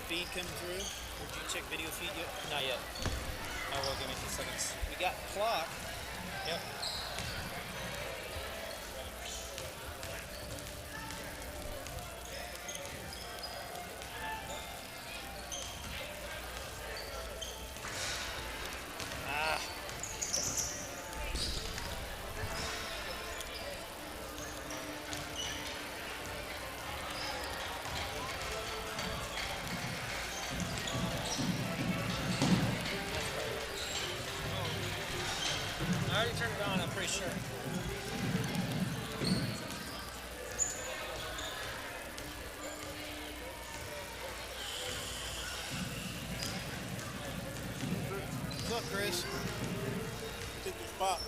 feed come through? Or did you check video feed yet? Not yet. I will. Give me 2 seconds. We got clock. Yep. I already turned it on, I'm pretty sure. Look, Chris. Took your spot.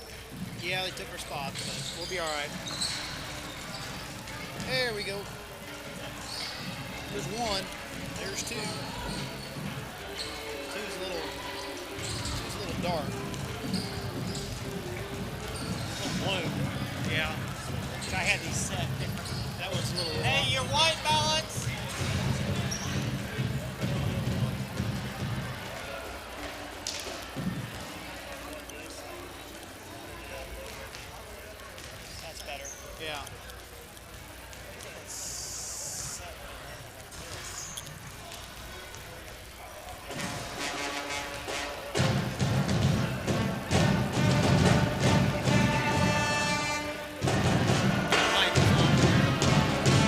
Yeah, they took our spots, but we'll be alright. There we go. There's one. There's two. Two's a little dark. Blue. Yeah. I had these set different. That one's a little. Hey, your white balance. That's better. Yeah.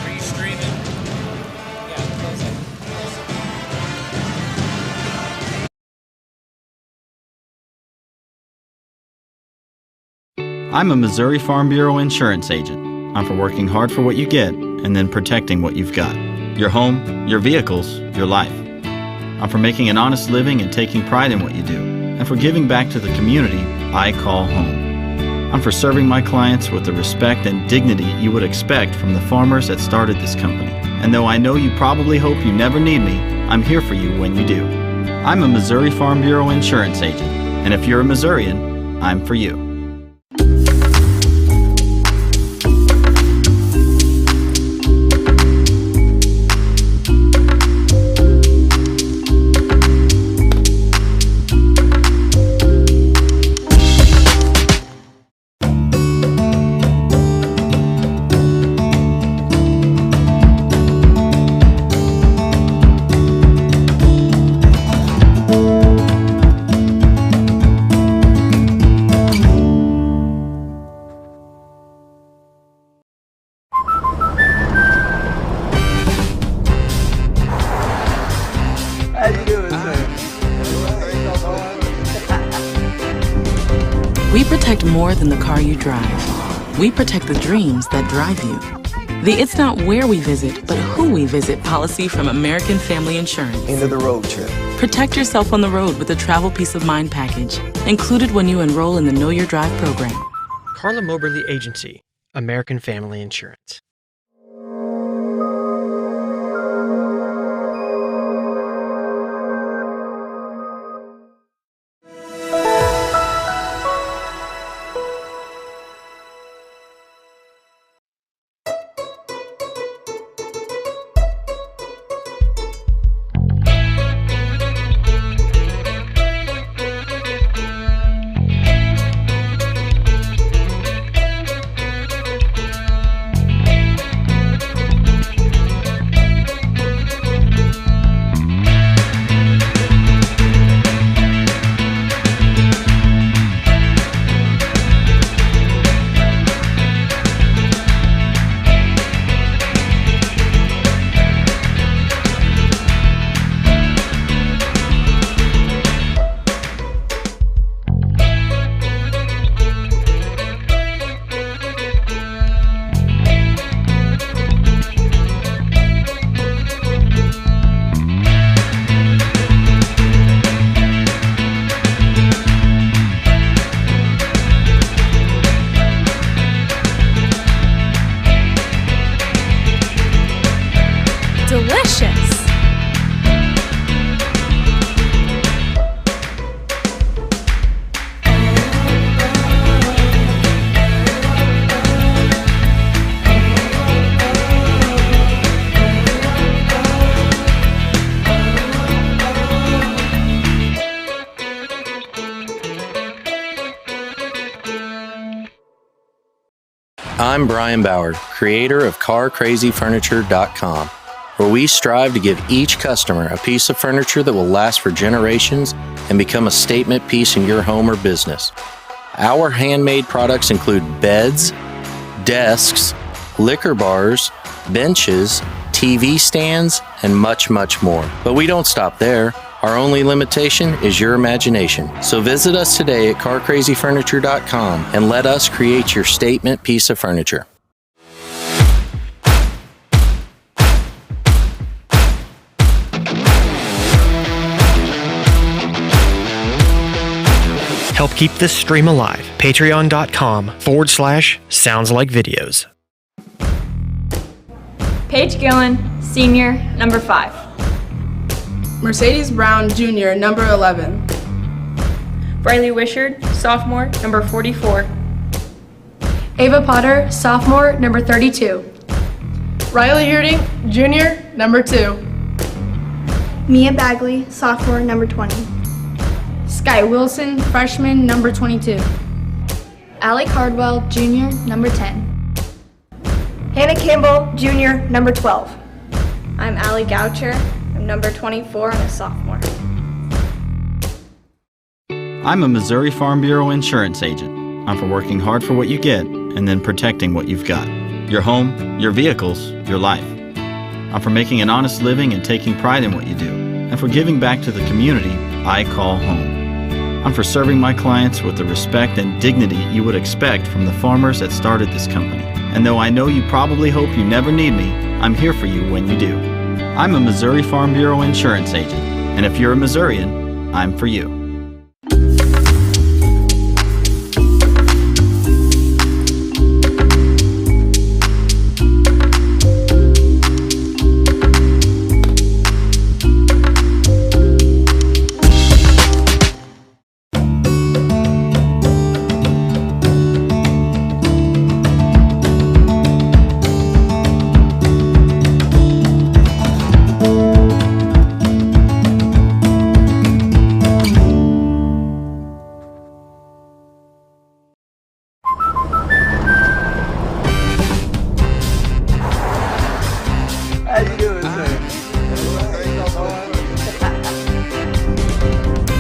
Are you streaming? Yeah, close it. I'm a Missouri Farm Bureau insurance agent. I'm for working hard for what you get and then protecting what you've got. Your home, your vehicles, your life. I'm for making an honest living and taking pride in what you do, and for giving back to the community I call home. I'm for serving my clients with the respect and dignity you would expect from the farmers that started this company. And though I know you probably hope you never need me, I'm here for you when you do. I'm a Missouri Farm Bureau insurance agent, and if you're a Missourian, I'm for you. We protect more than the car you drive. We protect the dreams that drive you. The It's Not Where We Visit, but Who We Visit policy from American Family Insurance. End of the road trip. Protect yourself on the road with the Travel Peace of Mind package, included when you enroll in the Know Your Drive program. Carla Moberly Agency, American Family Insurance. Delicious! I'm Brian Bauer, creator of CarCrazyFurniture.com, where we strive to give each customer a piece of furniture that will last for generations and become a statement piece in your home or business. Our handmade products include beds, desks, liquor bars, benches, TV stands, and much, much more. But we don't stop there. Our only limitation is your imagination. So visit us today at CarCrazyFurniture.com and let us create your statement piece of furniture. Help keep this stream alive. Patreon.com/Sounds Like Videos. Paige Gillen, senior, number 5. Mercedes Brown, junior, number 11. Briley Wishard, sophomore, number 44. Ava Potter, sophomore, number 32. Riley Herding, junior, number 2. Mia Bagley, sophomore, number 20. Sky Wilson, freshman, number 22. Allie Cardwell, junior, number 10. Hannah Campbell, junior, number 12. I'm Allie Goucher. I'm number 24 and a sophomore. I'm a Missouri Farm Bureau insurance agent. I'm for working hard for what you get and then protecting what you've got. Your home, your vehicles, your life. I'm for making an honest living and taking pride in what you do, and for giving back to the community I call home. I'm for serving my clients with the respect and dignity you would expect from the farmers that started this company. And though I know you probably hope you never need me, I'm here for you when you do. I'm a Missouri Farm Bureau insurance agent, and if you're a Missourian, I'm for you.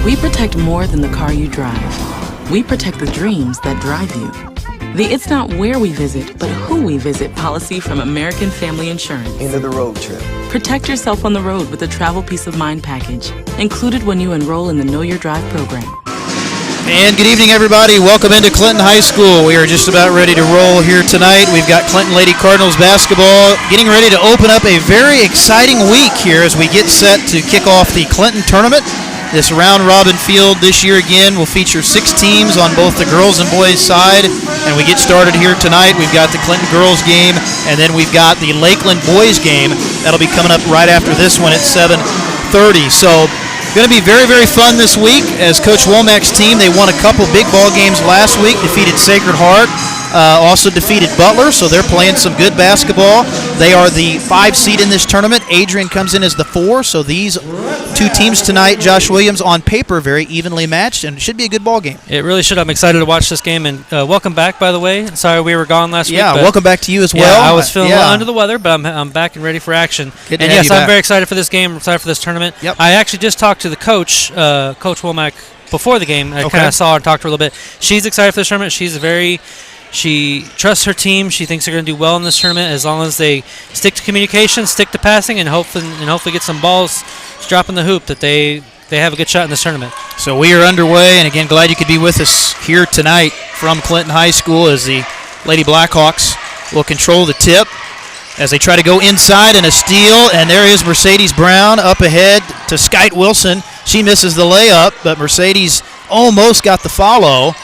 We protect more than the car you drive. We protect the dreams that drive you. The It's Not Where We Visit, but Who We Visit policy from American Family Insurance. End of the road trip. Protect yourself on the road with the Travel Peace of Mind package, included when you enroll in the Know Your Drive program. And good evening, everybody. Welcome into Clinton High School. We are just about ready to roll here tonight. We've got Clinton Lady Cardinals basketball getting ready to open up a very exciting week here as we get set to kick off the Clinton tournament. This round-robin field this year again will feature 6 teams on both the girls and boys side. And we get started here tonight. We've got the Clinton girls game, and then we've got the Lakeland boys game. That'll be coming up right after this one at 7:30. So going to be very, very fun this week as Coach Womack's team, they won a couple big ball games last week, defeated Sacred Heart, also defeated Butler, so they're playing some good basketball. They are the 5 seed in this tournament. Adrian comes in as the 4, so these 2 teams tonight, Josh Williams, on paper, very evenly matched, and it should be a good ball game. It really should. I'm excited to watch this game, and welcome back, by the way. Sorry we were gone last week. Yeah, welcome back to you as well. Yeah, I was feeling a little under the weather, but I'm back and ready for action. Good to and have yes, you I'm back. very excited for this game. I'm excited for this tournament. Yep. I actually just talked to the coach, Coach Womack, before the game. I kind of saw her and talked to her a little bit. She's excited for this tournament. She trusts her team. She thinks they're going to do well in this tournament as long as they stick to communication, stick to passing, and hopefully get some balls dropping the hoop that they have a good shot in this tournament. So we are underway, and again, glad you could be with us here tonight from Clinton High School as the Lady Blackhawks will control the tip as they try to go inside and a steal, and there is Mercedes Brown up ahead to Skyte Wilson. She misses the layup, but Mercedes almost got the follow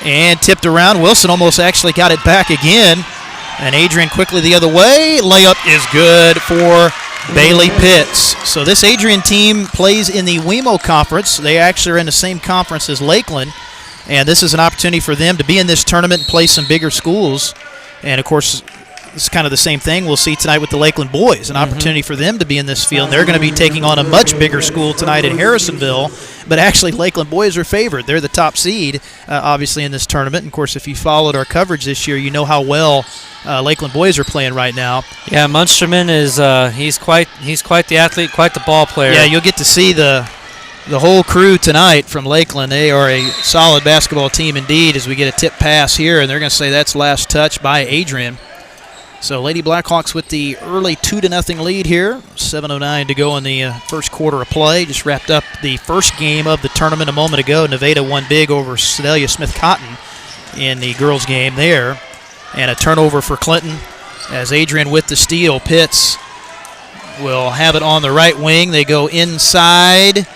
and tipped around. Wilson almost actually got it back again, and Adrian quickly the other way. Layup is good for Bailey Pitts. So this Adrian team plays in the WEMO conference. They actually are in the same conference as Lakeland, and this is an opportunity for them to be in this tournament and play some bigger schools. And, of course, it's kind of the same thing we'll see tonight with the Lakeland boys, an opportunity for them to be in this field. They're going to be taking on a much bigger school tonight in Harrisonville, but actually Lakeland boys are favored. They're the top seed, obviously, in this tournament. And, of course, if you followed our coverage this year, you know how well Lakeland boys are playing right now. Yeah, Munsterman is he's quite the athlete, quite the ball player. Yeah, you'll get to see the whole crew tonight from Lakeland. They are a solid basketball team indeed as we get a tip pass here, and they're going to say that's last touch by Adrian. So Lady Blackhawks with the early 2-0 lead here. 7:09 to go in the first quarter of play. Just wrapped up the first game of the tournament a moment ago. Nevada won big over Sedalia Smith Cotton in the girls game there. And a turnover for Clinton as Adrian with the steal. Pitts will have it on the right wing. They go inside.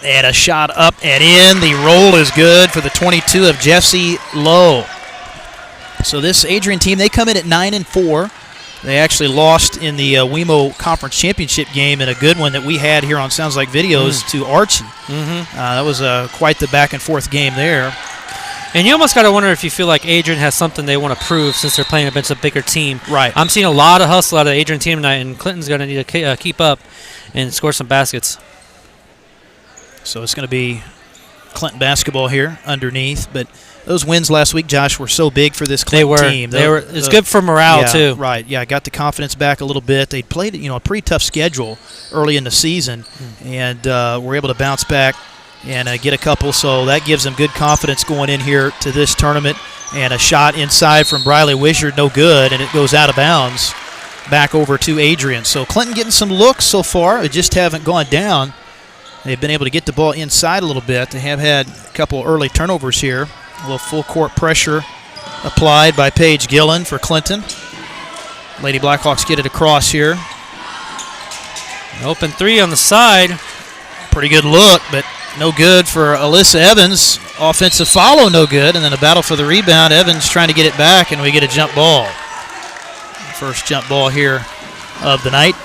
And a shot up and in. The roll is good for the 22 of Jesse Lowe. So this Adrian team, they come in at 9-4. They actually lost in the WeMo Conference Championship game in a good one that we had here on Sounds Like Videos to Archie. That was quite the back-and-forth game there. And you almost got to wonder if you feel like Adrian has something they want to prove since they're playing against a bigger team. Right. I'm seeing a lot of hustle out of the Adrian team tonight, and Clinton's going to need to keep up and score some baskets. So it's going to be Clinton basketball here underneath, but those wins last week, Josh, were so big for this Clinton team. It's good for morale, too. Right, yeah, got the confidence back a little bit. They played a pretty tough schedule early in the season, and were able to bounce back and get a couple, so that gives them good confidence going in here to this tournament. And a shot inside from Briley Wishart, no good, and it goes out of bounds back over to Adrian. So Clinton getting some looks so far. They just haven't gone down. They've been able to get the ball inside a little bit. They have had a couple early turnovers here. A little full court pressure applied by Paige Gillen for Clinton. Lady Blackhawks get it across here. An open three on the side. Pretty good look, but no good for Alyssa Evans. Offensive follow, no good. And then a battle for the rebound. Evans trying to get it back, and we get a jump ball. First jump ball here of the night.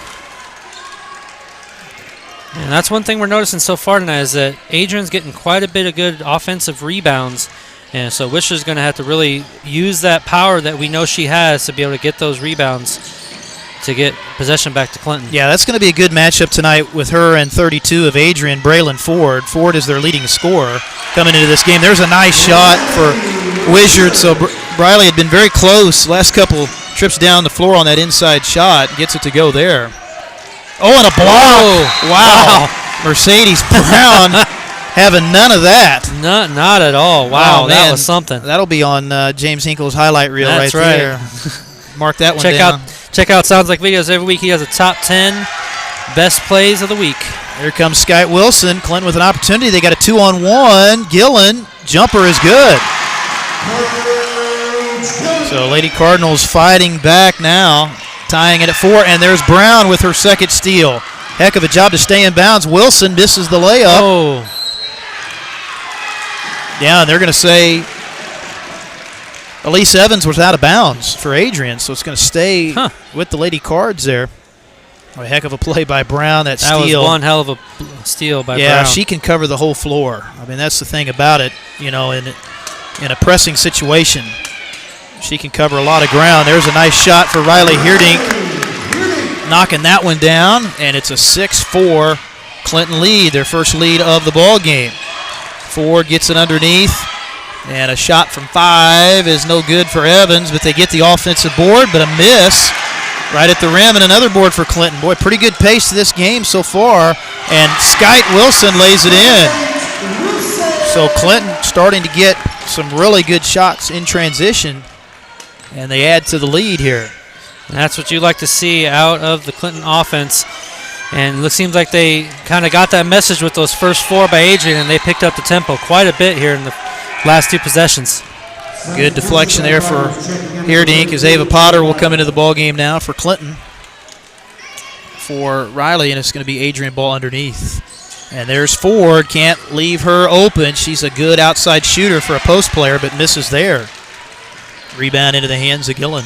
And that's one thing we're noticing so far tonight is that Adrian's getting quite a bit of good offensive rebounds. And so Wisher's going to have to really use that power that we know she has to be able to get those rebounds to get possession back to Clinton. Yeah, that's going to be a good matchup tonight with her and 32 of Adrian, Braylon Ford. Ford is their leading scorer coming into this game. There's a nice shot for Wishart. So Briley had been very close last couple trips down the floor on that inside shot. Gets it to go there. Oh, and a block. Wow. Mercedes Brown having none of that. Not at all. Wow, that was something. That'll be on James Hinkle's highlight reel right there. Mark that one down. Check out Sounds Like Videos every week. He has a top 10 best plays of the week. Here comes Skyte Wilson. Clinton with an opportunity. They got a 2-on-1. Gillen, jumper is good. So Lady Cardinals fighting back now, tying it at 4. And there's Brown with her second steal. Heck of a job to stay in bounds. Wilson misses the layup. Oh. Yeah, and they're going to say Elise Evans was out of bounds for Adrian, so it's going to stay with the Lady Cards there. A heck of a play by Brown. That steal. Was one hell of a steal by Brown. Yeah, she can cover the whole floor. I mean, that's the thing about it. You know, in a pressing situation, she can cover a lot of ground. There's a nice shot for Riley Heerdink, knocking that one down, and it's a 6-4 Clinton lead, their first lead of the ball game. Ford gets it underneath, and a shot from 5 is no good for Evans, but they get the offensive board, but a miss right at the rim, and another board for Clinton. Boy, pretty good pace to this game so far, and Skyte Wilson lays it in. So Clinton starting to get some really good shots in transition, and they add to the lead here. And that's what you like to see out of the Clinton offense. And it seems like they kind of got that message with those first 4 by Adrian, and they picked up the tempo quite a bit here in the last 2 possessions. Good deflection there for Heerdink as Ava Potter will come into the ball game now for Clinton. For Riley, and it's going to be Adrian ball underneath. And there's Ford. Can't leave her open. She's a good outside shooter for a post player, but misses there. Rebound into the hands of Gillen.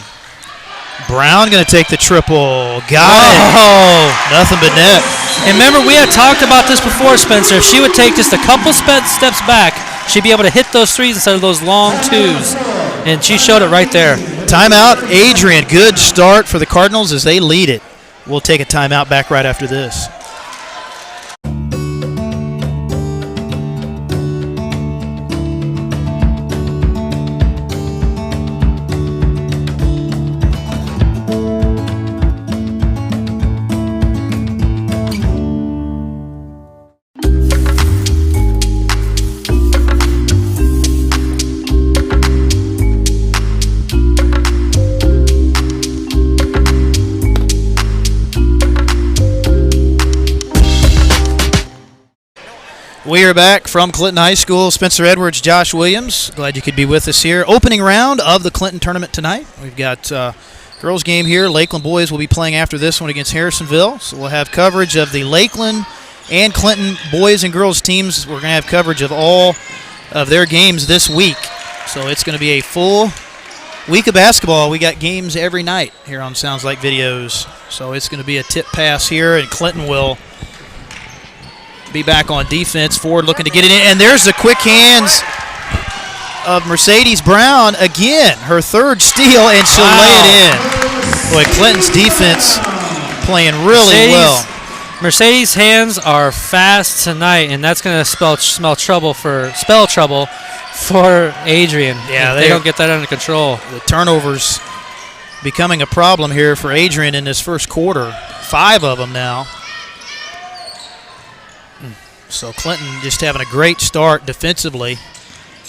Brown going to take the triple. Got it. Nothing but net. And remember, we had talked about this before, Spencer. If she would take just a couple steps back, she'd be able to hit those threes instead of those long twos. And she showed it right there. timeout. Adrian, good start for the Cardinals as they lead it. We'll take a timeout back right after this. We are back from Clinton High School. Spencer Edwards, Josh Williams. Glad you could be with us here. Opening round of the Clinton tournament tonight. We've got girls game here. Lakeland boys will be playing after this one against Harrisonville. So we'll have coverage of the Lakeland and Clinton boys and girls teams. We're going to have coverage of all of their games this week. So it's going to be a full week of basketball. We got games every night here on Sounds Like Videos. So it's going to be a tip pass here, and Clinton will be back on defense. Ford looking to get it in, and there's the quick hands of Mercedes Brown again, her third steal, and she'll lay it in. Boy, Clinton's defense playing really well. Mercedes' hands are fast tonight, and that's going to spell trouble for Adrian. Yeah, they don't get that under control. The turnovers becoming a problem here for Adrian in this first quarter. 5 of them now. So Clinton just having a great start defensively.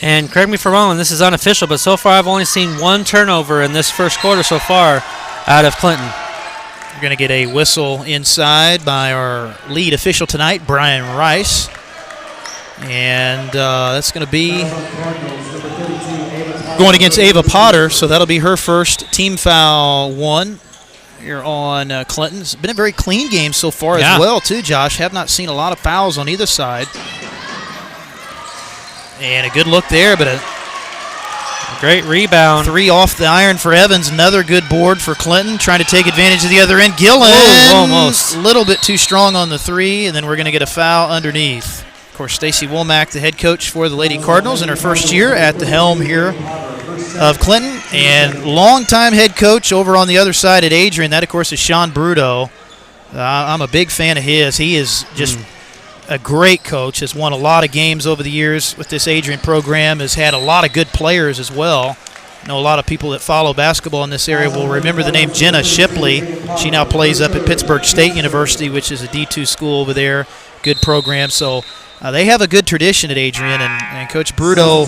And correct me if I'm wrong, and this is unofficial, but so far I've only seen 1 turnover in this first quarter so far out of Clinton. We're going to get a whistle inside by our lead official tonight, Brian Rice. And that's going to be going against Ava Potter, so that'll be her first team foul 1. Here on Clinton. It's been a very clean game so far as well, too, Josh. Have not seen a lot of fouls on either side. And a good look there, but a great rebound. 3 off the iron for Evans. Another good board for Clinton, trying to take advantage of the other end. Gillen, almost. A little bit too strong on the 3, and then we're going to get a foul underneath. Of course, Stacy Womack, the head coach for the Lady Cardinals in her first year at the helm here of Clinton, and longtime head coach over on the other side at Adrian. That, of course, is Sean Bruto. I'm a big fan of his. He is just a great coach, has won a lot of games over the years with this Adrian program, has had a lot of good players as well. I know a lot of people that follow basketball in this area will remember the name Jenna Shipley. She now plays up at Pittsburgh State University, which is a D2 school over there. Good program. So they have a good tradition at Adrian, and Coach Bruto,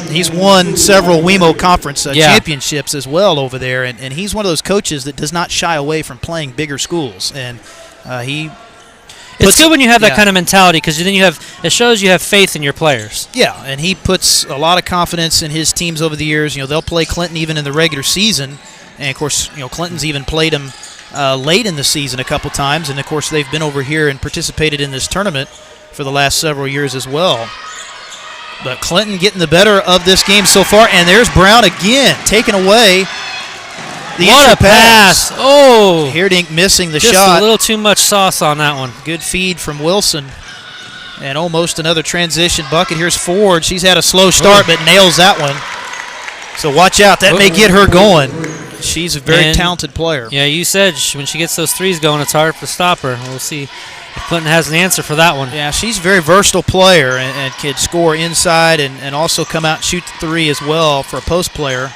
he's won several WEMO Conference championships as well over there, and he's one of those coaches that does not shy away from playing bigger schools, and it's good when you have that kind of mentality, because then it shows you have faith in your players. Yeah, and he puts a lot of confidence in his teams over the years. You know, they'll play Clinton even in the regular season, and of course, you know, Clinton's even played him late in the season a couple times, and of course they've been over here and participated in this tournament for the last several years as well. But Clinton getting the better of this game so far, and there's Brown again taking away the what a pass. Oh, Heerdink missing the just shot. A little too much sauce on that one. Good feed from Wilson, and almost another transition bucket. Here's Ford. She's had a slow start, but nails that one. So watch out. That may get her going. She's a very talented player. Yeah, you said when she gets those threes going, it's hard to stop her. We'll see if Clinton has an answer for that one. Yeah, she's a very versatile player and can score inside and also come out and shoot the 3 as well for a post player.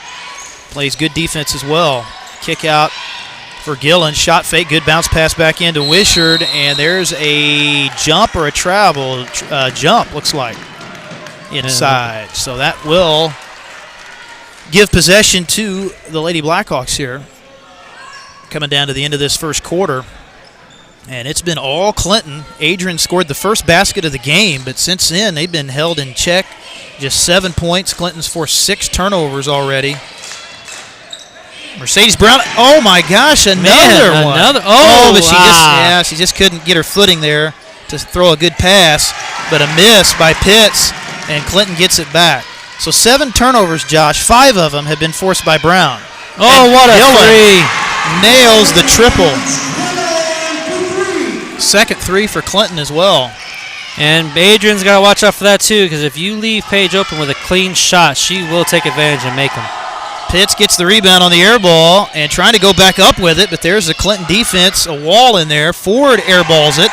Plays good defense as well. Kick out for Gillen. Shot fake. Good bounce pass back into Wishard. And there's a jump or a travel. Jump, looks like, inside. So that will give possession to the Lady Blackhawks here. Coming down to the end of this first quarter. And it's been all Clinton. Adrian scored the first basket of the game, but since then they've been held in check. Just 7 points. Clinton's forced 6 turnovers already. Mercedes Brown. Oh my gosh, another one. But she just couldn't get her footing there to throw a good pass, but a miss by Pitts, and Clinton gets it back. So 7 turnovers, Josh. 5 of them have been forced by Brown. Oh, and what a Gillen 3. Nails the triple. Second 3 for Clinton as well. And Adrian's got to watch out for that too, because if you leave Paige open with a clean shot, she will take advantage and make them. Pitts gets the rebound on the air ball and trying to go back up with it, but there's the Clinton defense, a wall in there. Ford airballs it.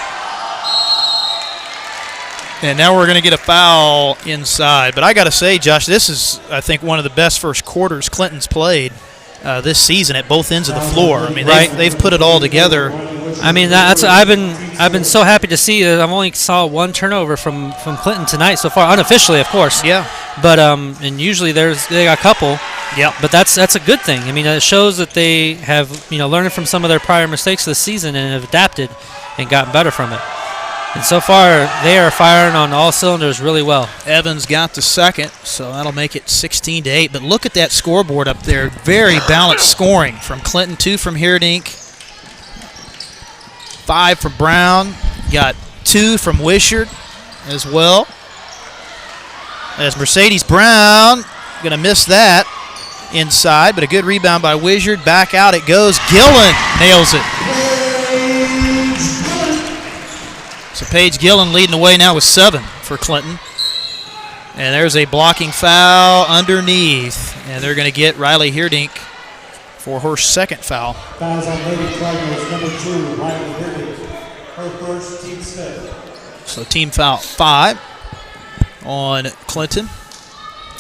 And now we're going to get a foul inside. But I got to say, Josh, this is, I think, one of the best first quarters Clinton's played this season at both ends of the floor. I mean, they've put it all together. I mean, I've been so happy to see that I've only saw one turnover from Clinton tonight so far, unofficially, of course. Yeah. But and usually they got a couple. Yeah. But that's a good thing. I mean, it shows that they have learned from some of their prior mistakes this season and have adapted and gotten better from it. And so far, they are firing on all cylinders really well. Evans got the second, so that'll make it 16-8. But look at that scoreboard up there. Very balanced scoring from Clinton, 2 from Hierdink, 5 from Brown. Got 2 from Wishart as well. As Mercedes Brown, going to miss that inside, but a good rebound by Wishart. Back out it goes. Gillen nails it. So Paige Gillen leading the way now with 7 for Clinton. And there's a blocking foul underneath. And they're going to get Riley Hierdink for her second foul. Fouls on Lady Cardinals, number 2, Riley Hierdink. Her first, team 7. So team foul 5 on Clinton.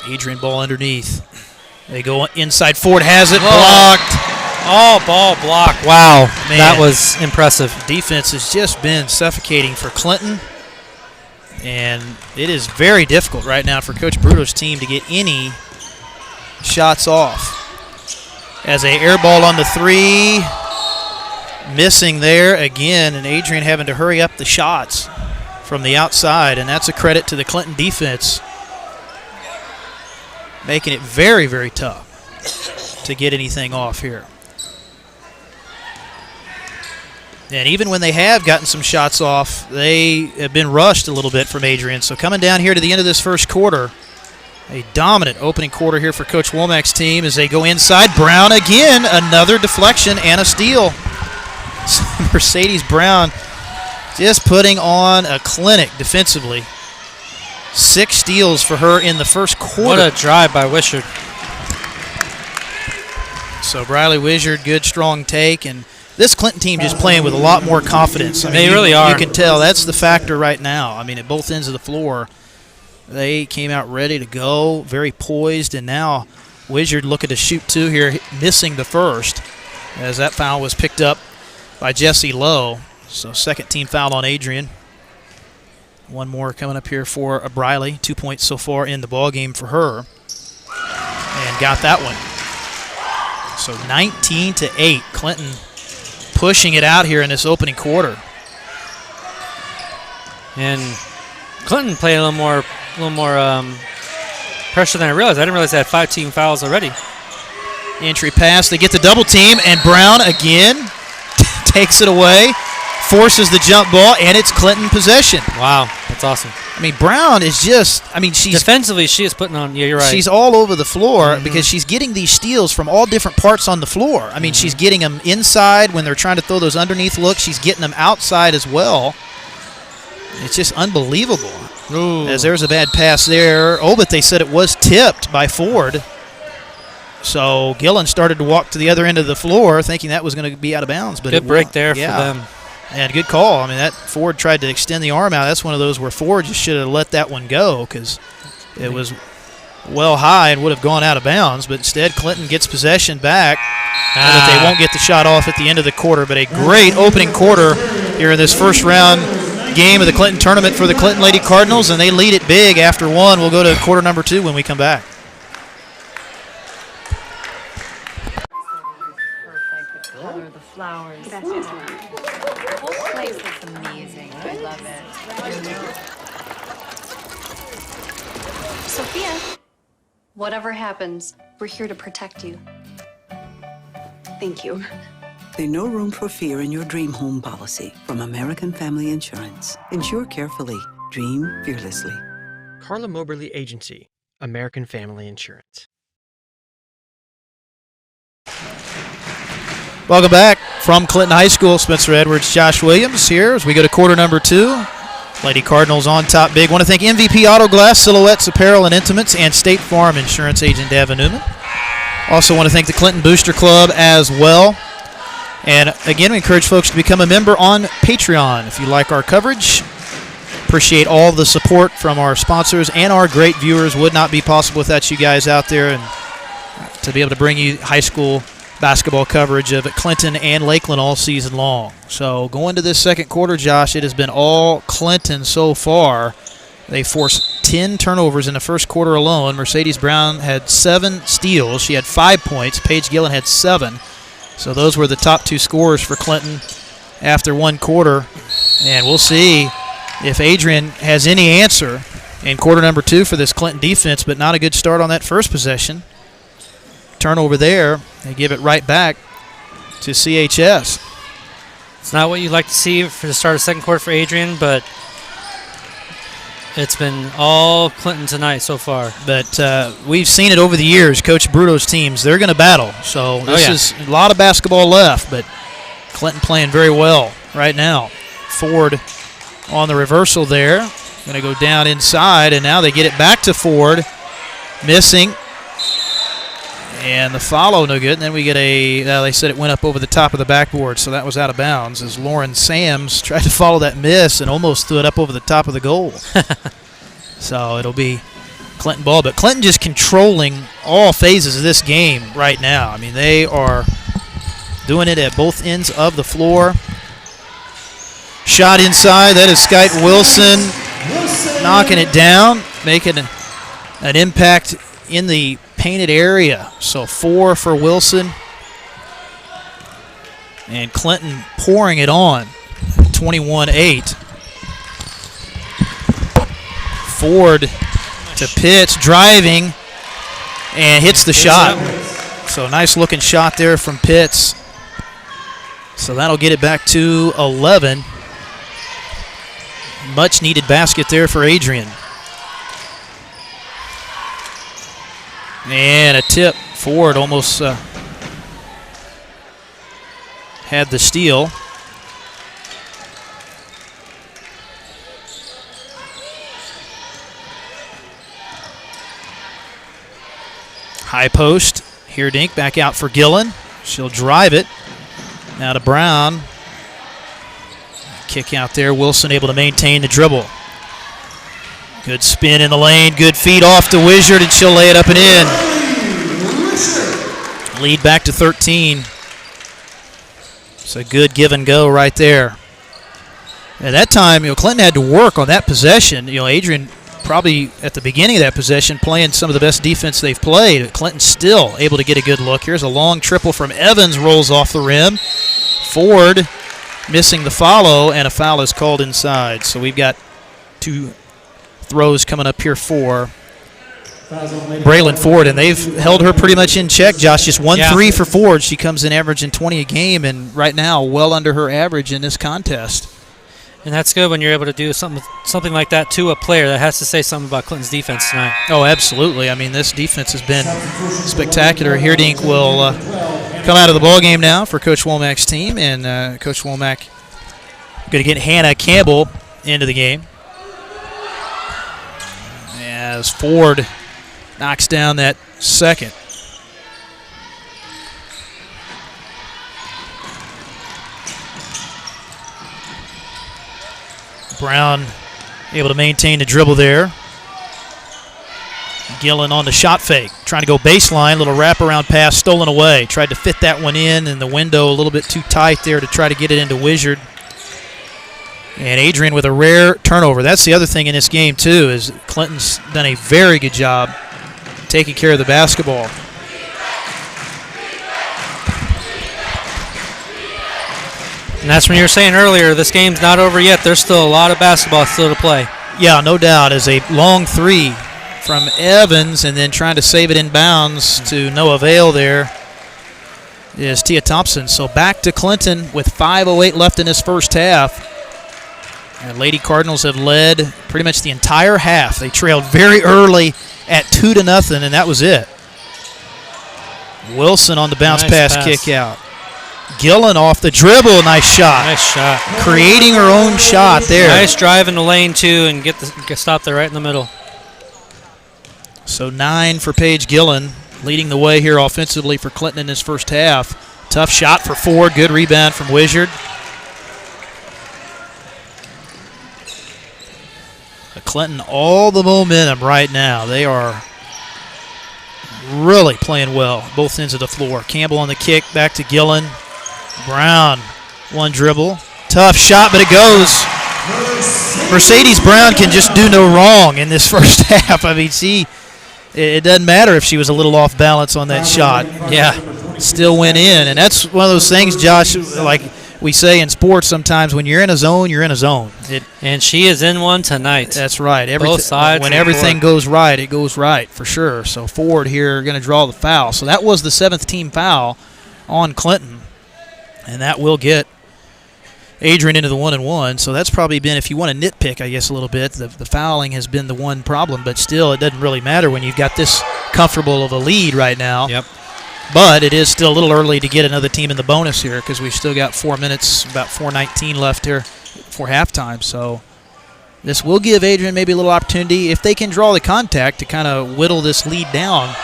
Adrian ball underneath. They go inside. Ford has it. Blocked. Oh, ball block. Wow. Man, that was impressive. Defense has just been suffocating for Clinton. And it is very difficult right now for Coach Bruto's team to get any shots off. As a air ball on the 3. Missing there again. And Adrian having to hurry up the shots from the outside. And that's a credit to the Clinton defense. Making it very, very tough to get anything off here. And even when they have gotten some shots off, they have been rushed a little bit from Adrian. So coming down here to the end of this first quarter, a dominant opening quarter here for Coach Womack's team as they go inside. Brown again, another deflection and a steal. Mercedes Brown just putting on a clinic defensively. 6 steals for her in the first quarter. What a drive by Wishart. So Briley Wishart, good strong take, and this Clinton team just playing with a lot more confidence. I mean, they really are. You can tell that's the factor right now. I mean, at both ends of the floor, they came out ready to go, very poised, and now Wishart looking to shoot 2 here, missing the first, as that foul was picked up by Jesse Lowe. So second team foul on Adrian. One more coming up here for Briley. 2 points so far in the ball game for her, and got that one. So 19-8, Clinton pushing it out here in this opening quarter. And Clinton played a little more pressure than I realized. I didn't realize they had 5 team fouls already. Entry pass, they get the double team, and Brown again takes it away, forces the jump ball, and it's Clinton possession. Wow, that's awesome. I mean, Brown is just, I mean, she's defensively, she is putting on, yeah, you're right. She's all over the floor because she's getting these steals from all different parts on the floor. I mean, she's getting them inside when they're trying to throw those underneath looks. She's getting them outside as well. It's just unbelievable. Ooh. As there's a bad pass there. Oh, but they said it was tipped by Ford. So Gillen started to walk to the other end of the floor thinking that was going to be out of bounds. But good break there for them. And good call. I mean, that Ford tried to extend the arm out. That's one of those where Ford just should have let that one go because it was well high and would have gone out of bounds. But instead, Clinton gets possession back. But they won't get the shot off at the end of the quarter. But a great opening quarter here in this first round game of the Clinton tournament for the Clinton Lady Cardinals, and they lead it big after 1. We'll go to quarter number 2 when we come back. The flowers. That's just the whole place looks amazing. I love it. Sophia, whatever happens, we're here to protect you. Thank you. There's no room for fear in your dream home policy from American Family Insurance. Insure carefully. Dream fearlessly. Carla Moberly Agency, American Family Insurance. Welcome back from Clinton High School. Spencer Edwards, Josh Williams here as we go to quarter number 2. Lady Cardinals on top big. Want to thank MVP Auto Glass, Silhouettes, Apparel, and Intimates, and State Farm Insurance agent Davin Newman. Also want to thank the Clinton Booster Club as well. And again, we encourage folks to become a member on Patreon if you like our coverage. Appreciate all the support from our sponsors and our great viewers. Would not be possible without you guys out there, and to be able to bring you high school basketball coverage of Clinton and Lakeland all season long. So going to this second quarter, Josh, it has been all Clinton so far. They forced 10 turnovers in the first quarter alone. Mercedes Brown had 7 steals. She had 5 points. Paige Gillen had 7. So those were the top 2 scorers for Clinton after one quarter. And we'll see if Adrian has any answer in quarter number 2 for this Clinton defense, but not a good start on that first possession. Turnover there. They give it right back to CHS. It's not what you'd like to see for the start of second quarter for Adrian, but it's been all Clinton tonight so far. But we've seen it over the years. Coach Bruto's teams, they're going to battle. So this is a lot of basketball left, but Clinton playing very well right now. Ford on the reversal there. Going to go down inside, and now they get it back to Ford. Missing. And the follow, no good. And then we get they said it went up over the top of the backboard, so that was out of bounds as Lauren Sams tried to follow that miss and almost threw it up over the top of the goal. So it'll be Clinton ball. But Clinton just controlling all phases of this game right now. I mean, they are doing it at both ends of the floor. Shot inside. That is Skyte Wilson knocking it down, making an impact in the painted area. So 4 for Wilson. And Clinton pouring it on. 21-8. Ford to Pitts, driving, and hits the shot. So nice looking shot there from Pitts. So that'll get it back to 11. Much needed basket there for Adrian. And a tip. Ford almost had the steal. High post. Heerdink back out for Gillen. She'll drive it. Now to Brown. Kick out there. Wilson able to maintain the dribble. Good spin in the lane. Good feed off to Wizard, and she'll lay it up and in. Lead back to 13. It's a good give and go right there. At that time, Clinton had to work on that possession. Adrian probably at the beginning of that possession playing some of the best defense they've played. Clinton still able to get a good look. Here's a long triple from Evans, rolls off the rim. Ford missing the follow, and a foul is called inside. So we've got 2 throws coming up here for Braylon Ford, and they've held her pretty much in check, Josh. Just 1 3 for Ford. She comes in averaging 20 a game, and right now well under her average in this contest. And that's good when you're able to do something like that to a player. That has to say something about Clinton's defense tonight. Oh, absolutely. I mean, this defense has been spectacular. Heerdink will come out of the ball game now for Coach Womack's team, and Coach Womack going to get Hannah Campbell into the game. As Ford knocks down that second. Brown able to maintain the dribble there. Gillen on the shot fake, trying to go baseline, little wraparound pass stolen away. Tried to fit that one in, and the window a little bit too tight there to try to get it into Wizard. And Adrian with a rare turnover. That's the other thing in this game, too, is Clinton's done a very good job taking care of the basketball. And that's when you were saying earlier, this game's not over yet. There's still a lot of basketball still to play. Yeah, no doubt. As a long 3 from Evans, and then trying to save it in bounds to no avail there is Tia Thompson. So back to Clinton with 5:08 left in this first half. And Lady Cardinals have led pretty much the entire half. They trailed very early at 2-0, and that was it. Wilson on the bounce pass kick out. Gillen off the dribble, nice shot. Nice shot. Creating her own shot there. Nice drive in the lane, too, and get stop there right in the middle. So 9 for Paige Gillen. leading the way here offensively for Clinton in this first half. Tough shot for Ford. Good rebound from Wizard. Clinton, all the momentum right now. They are really playing well, both ends of the floor. Campbell on the kick, back to Gillen. Brown, one dribble. Tough shot, but it goes. Mercedes Brown can just do no wrong in this first half. I mean, it doesn't matter if she was a little off balance on that shot. Yeah, still went in. And that's one of those things, Josh, like we say in sports sometimes, when you're in a zone, you're in a zone. And she is in one tonight. That's right. Both sides. When everything goes right, it goes right for sure. So Ford here going to draw the foul. So that was the 7th team foul on Clinton. And that will get Adrian into the 1-and-1. So that's probably been, if you want to nitpick, I guess, a little bit, the fouling has been the one problem. But still, it doesn't really matter when you've got this comfortable of a lead right now. Yep. But it is still a little early to get another team in the bonus here because we've still got 4 minutes, about 4:19 left here for halftime. So this will give Adrian maybe a little opportunity, if they can draw the contact, to kind of whittle this lead down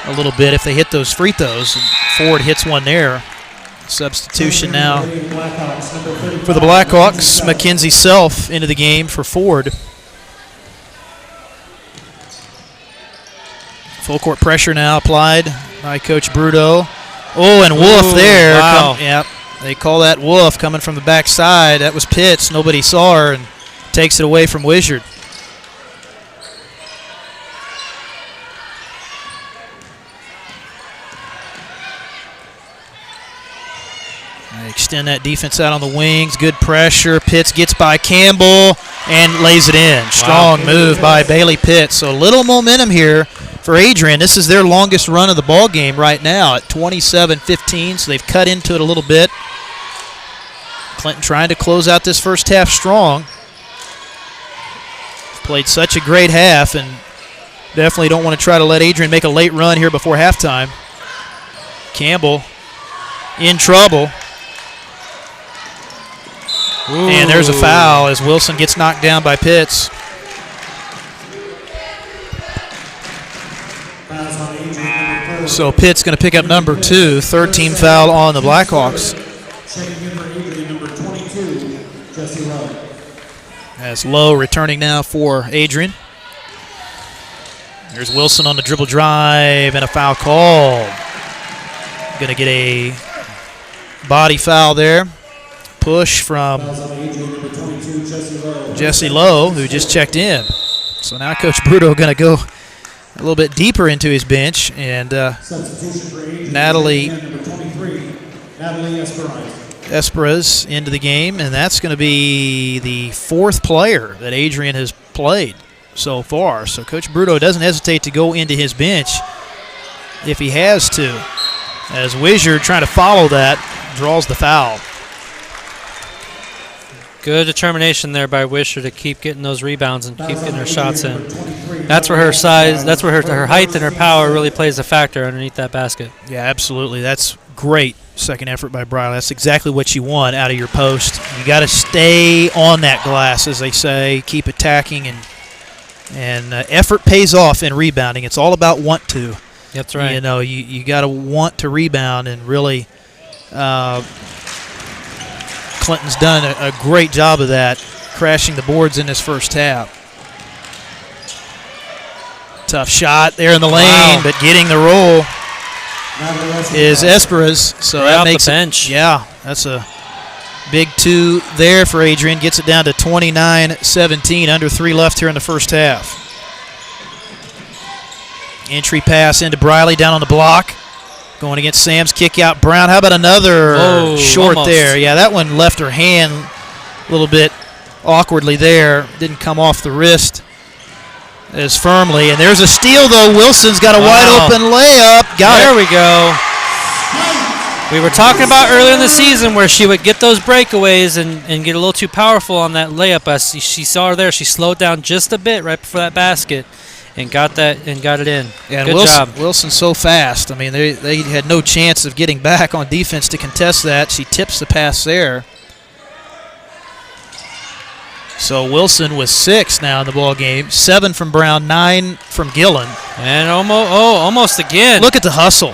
a little bit if they hit those free throws. And Ford hits one there. Substitution now for the Blackhawks. Mackenzie Self into the game for Ford. Full court pressure now applied by Coach Bruto. Oh, and Wolf there. Wow. Yep, they call that Wolf coming from the backside. That was Pitts. Nobody saw her and takes it away from Wizard. They extend that defense out on the wings. Good pressure. Pitts gets by Campbell and lays it in. Strong move by Bailey Pitts. So little momentum here for Adrian. This is their longest run of the ball game right now at 27-15, so they've cut into it a little bit. Clinton trying to close out this first half strong. Played such a great half, and definitely don't want to try to let Adrian make a late run here before halftime. Campbell in trouble. Ooh. And there's a foul as Wilson gets knocked down by Pitts. So Pitt's going to pick up number 2, third team foul on the Blackhawks. As Lowe returning now for Adrian. There's Wilson on the dribble drive and a foul called. Going to get a body foul there. Push from Jesse Lowe, who just checked in. So now Coach Bruto going to go a little bit deeper into his bench, and Natalie Esperez into the game, and that's going to be the 4th player that Adrian has played so far. So Coach Bruto doesn't hesitate to go into his bench if he has to, as Wizard, trying to follow that, draws the foul. Good determination there by Wisher to keep getting those rebounds and keep getting her shots in. That's where her size, that's where her height and her power really plays a factor underneath that basket. Yeah, absolutely. That's great second effort by Briley. That's exactly what you want out of your post. You got to stay on that glass, as they say. Keep attacking, and effort pays off in rebounding. It's all about want to. That's right. You know, you got to want to rebound, and really Clinton's done a great job of that, crashing the boards in this first half. Tough shot there in the lane, but getting the roll is Esperez. So right that off makes the bench. Yeah, that's a big 2 there for Adrian. Gets it down to 29-17, under 3 left here in the first half. Entry pass into Briley down on the block. Going against Sam's kick out. Brown, how about another short almost there? Yeah, that one left her hand a little bit awkwardly there. Didn't come off the wrist as firmly. And there's a steal, though. Wilson's got a wide open layup. There we go. We were talking about earlier in the season where she would get those breakaways and get a little too powerful on that layup. She saw her there. She slowed down just a bit right before that basket. And got it in. Yeah, and Good job. Wilson's so fast. I mean, they had no chance of getting back on defense to contest that. She tips the pass there. So Wilson with 6 now in the ball game. 7 from Brown, 9 from Gillen. And almost again. Look at the hustle.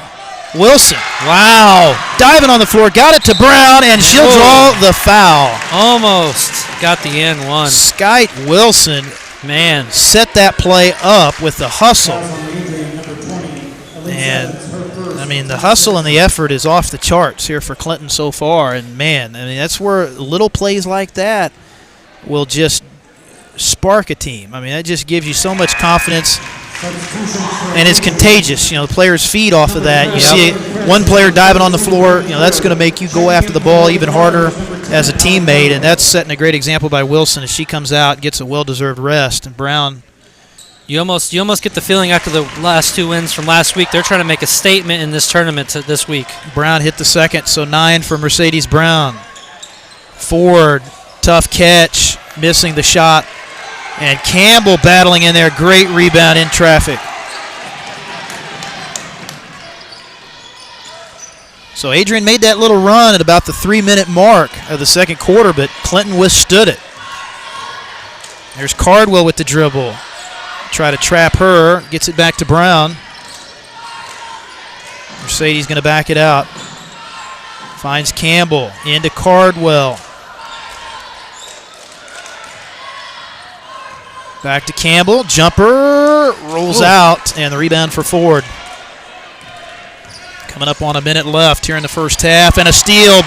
Wilson, wow, diving on the floor, got it to Brown, and she'll draw the foul. Almost got the N1. Skyte Wilson, man, set that play up with the hustle. And, I mean, the hustle and the effort is off the charts here for Clinton so far. And, man, I mean, that's where little plays like that will just spark a team. I mean, that just gives you so much confidence. And it's contagious. You know, the players feed off of that. You see one player diving on the floor, you know, that's going to make you go after the ball even harder as a teammate, and that's setting a great example by Wilson as she comes out, gets a well-deserved rest. And Brown, you almost get the feeling after the last 2 wins from last week, they're trying to make a statement in this tournament this week. Brown hit the second, so 9 for Mercedes Brown. Ford, tough catch, missing the shot. And Campbell battling in there. Great rebound in traffic. So Adrian made that little run at about the 3-minute mark of the second quarter, but Clinton withstood it. There's Cardwell with the dribble. Try to trap her. Gets it back to Brown. Mercedes going to back it out. Finds Campbell. Into Cardwell. Back to Campbell, jumper, rolls out, and the rebound for Ford. Coming up on a minute left here in the first half, and a steal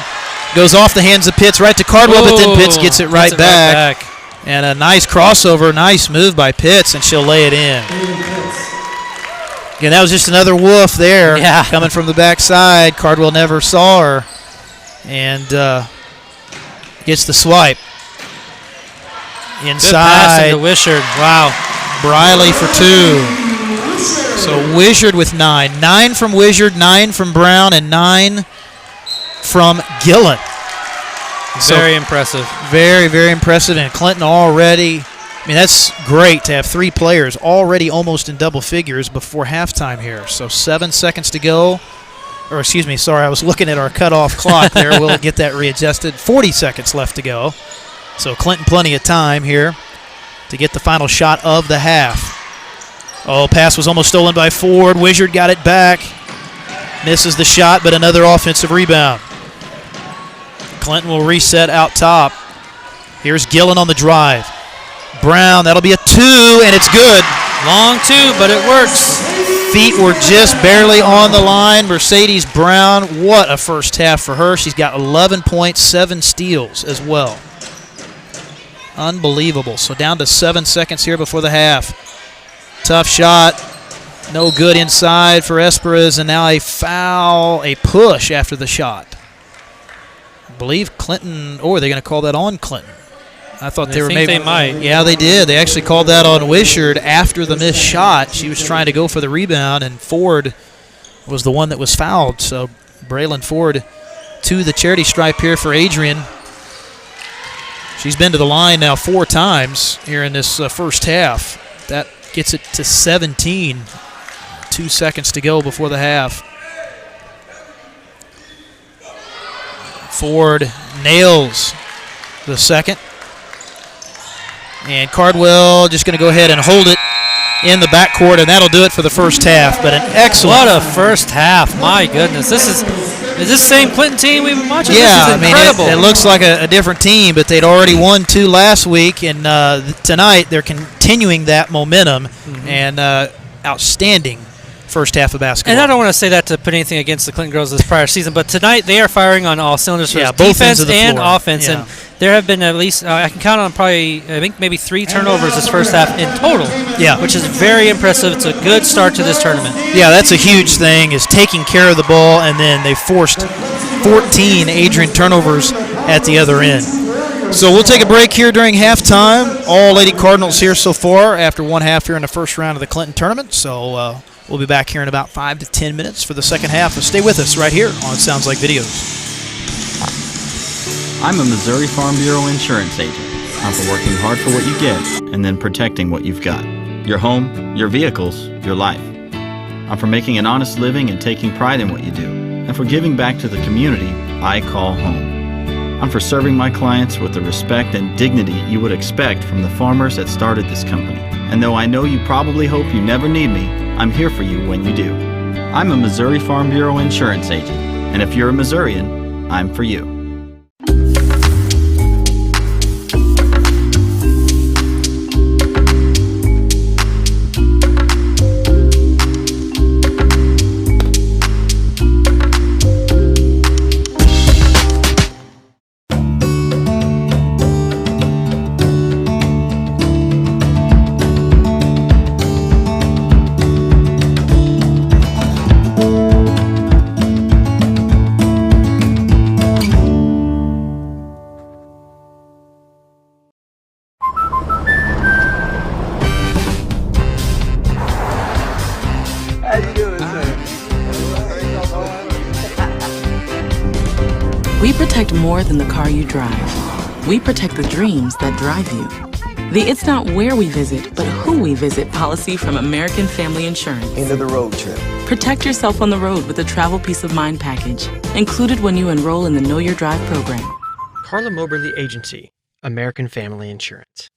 goes off the hands of Pitts right to Cardwell, but then Pitts gets it right back. And a nice crossover, nice move by Pitts, and she'll lay it in. Again, that was just another woof there coming from the backside. Cardwell never saw her, and gets the swipe. Inside. Good pass into Wishard. Wow. Briley for 2. So Wishard with 9. 9 from Wishard, 9 from Brown, and 9 from Gillen. Very impressive. Very, very impressive. And Clinton already, I mean, that's great to have 3 players already almost in double figures before halftime here. So 7 seconds to go. Or excuse me, sorry, I was looking at our cutoff clock there. We'll get that readjusted. 40 seconds left to go. So Clinton plenty of time here to get the final shot of the half. Oh, pass was almost stolen by Ford. Wishard got it back. Misses the shot, but another offensive rebound. Clinton will reset out top. Here's Gillen on the drive. Brown, that'll be a 2, and it's good. Long 2, but it works. Feet were just barely on the line. Mercedes Brown, what a first half for her. She's got 11 points, 7 steals as well. Unbelievable. So down to 7 seconds here before the half. Tough shot. No good inside for Esperez, and now a foul, a push after the shot. I believe Clinton, or are they going to call that on Clinton? I thought they were maybe. They might. Yeah, they did. They actually called that on Wishard after the missed shot. She was trying to go for the rebound, and Ford was the one that was fouled. So Braylon Ford to the charity stripe here for Adrian. She's been to the line now 4 times here in this first half. That gets it to 17. 2 seconds to go before the half. Ford nails the second. And Cardwell just going to go ahead and hold it in the backcourt, and that'll do it for the first half. But an excellent. What a first half. My goodness. Is this the same Clinton team we've been watching? Yeah, this is incredible. I mean, it looks like a different team, but they'd already won 2 last week, and tonight they're continuing that momentum, and outstanding first half of basketball. And I don't want to say that to put anything against the Clinton girls this prior season, but tonight they are firing on all cylinders for defense and offense, and there have been at least, I can count on probably, I think maybe 3 turnovers this first half in total, which is very impressive. It's a good start to this tournament. Yeah, that's a huge thing, is taking care of the ball, and then they forced 14 Adrian turnovers at the other end. So we'll take a break here during halftime. All Lady Cardinals here so far after 1 half here in the first round of the Clinton tournament. So we'll be back here in about 5 to 10 minutes for the second half. So stay with us right here on It Sounds Like Videos. I'm a Missouri Farm Bureau insurance agent. I'm for working hard for what you get and then protecting what you've got. Your home, your vehicles, your life. I'm for making an honest living and taking pride in what you do. And for giving back to the community I call home. I'm for serving my clients with the respect and dignity you would expect from the farmers that started this company. And though I know you probably hope you never need me, I'm here for you when you do. I'm a Missouri Farm Bureau insurance agent, and if you're a Missourian, I'm for you. We protect more than the car you drive. We protect the dreams that drive you. The It's Not Where We Visit, but Who We Visit policy from American Family Insurance. End of the road trip. Protect yourself on the road with a travel peace of mind package, included when you enroll in the Know Your Drive program. Carla Moberly Agency, American Family Insurance.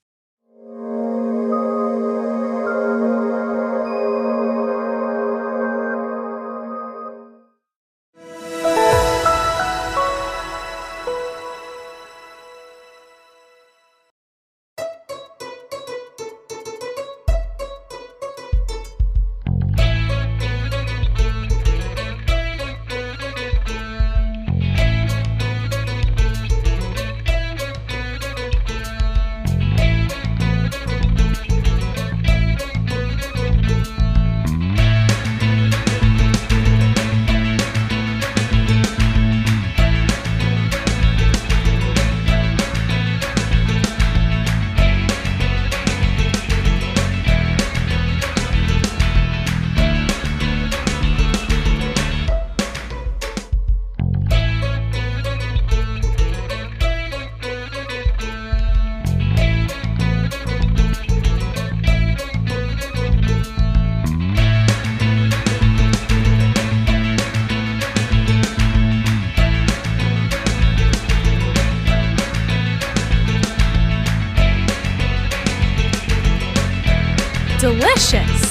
Delicious!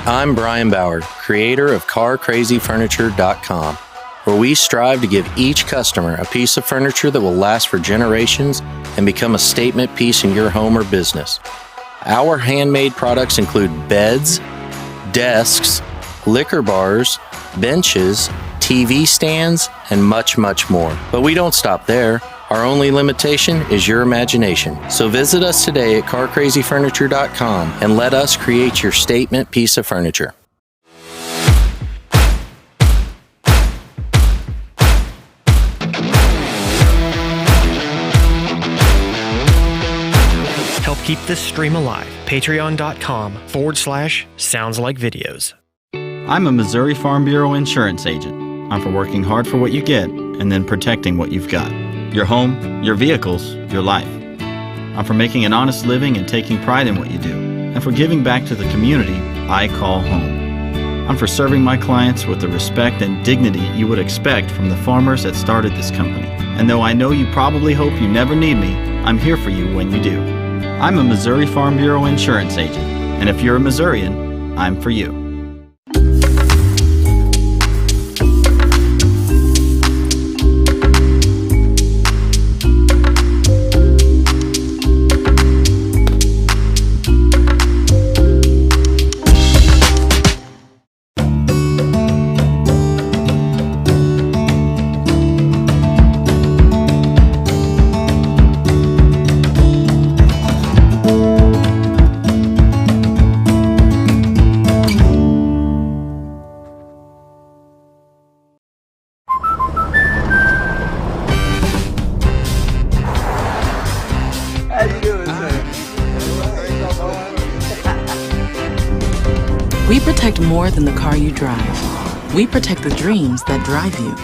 I'm Brian Bauer, creator of CarCrazyFurniture.com, where we strive to give each customer a piece of furniture that will last for generations and become a statement piece in your home or business. Our handmade products include beds, desks, liquor bars, benches, TV stands, and much, much more. But we don't stop there. Our only limitation is your imagination. So visit us today at CarCrazyFurniture.com and let us create your statement piece of furniture. Help keep this stream alive. Patreon.com/Sounds Like Videos. I'm a Missouri Farm Bureau insurance agent. I'm for working hard for what you get and then protecting what you've got. Your home, your vehicles, your life. I'm for making an honest living and taking pride in what you do, and for giving back to the community I call home. I'm for serving my clients with the respect and dignity you would expect from the farmers that started this company. And though I know you probably hope you never need me, I'm here for you when you do. I'm a Missouri Farm Bureau insurance agent, and if you're a Missourian, I'm for you. We protect more than the car you drive. We protect the dreams that drive you.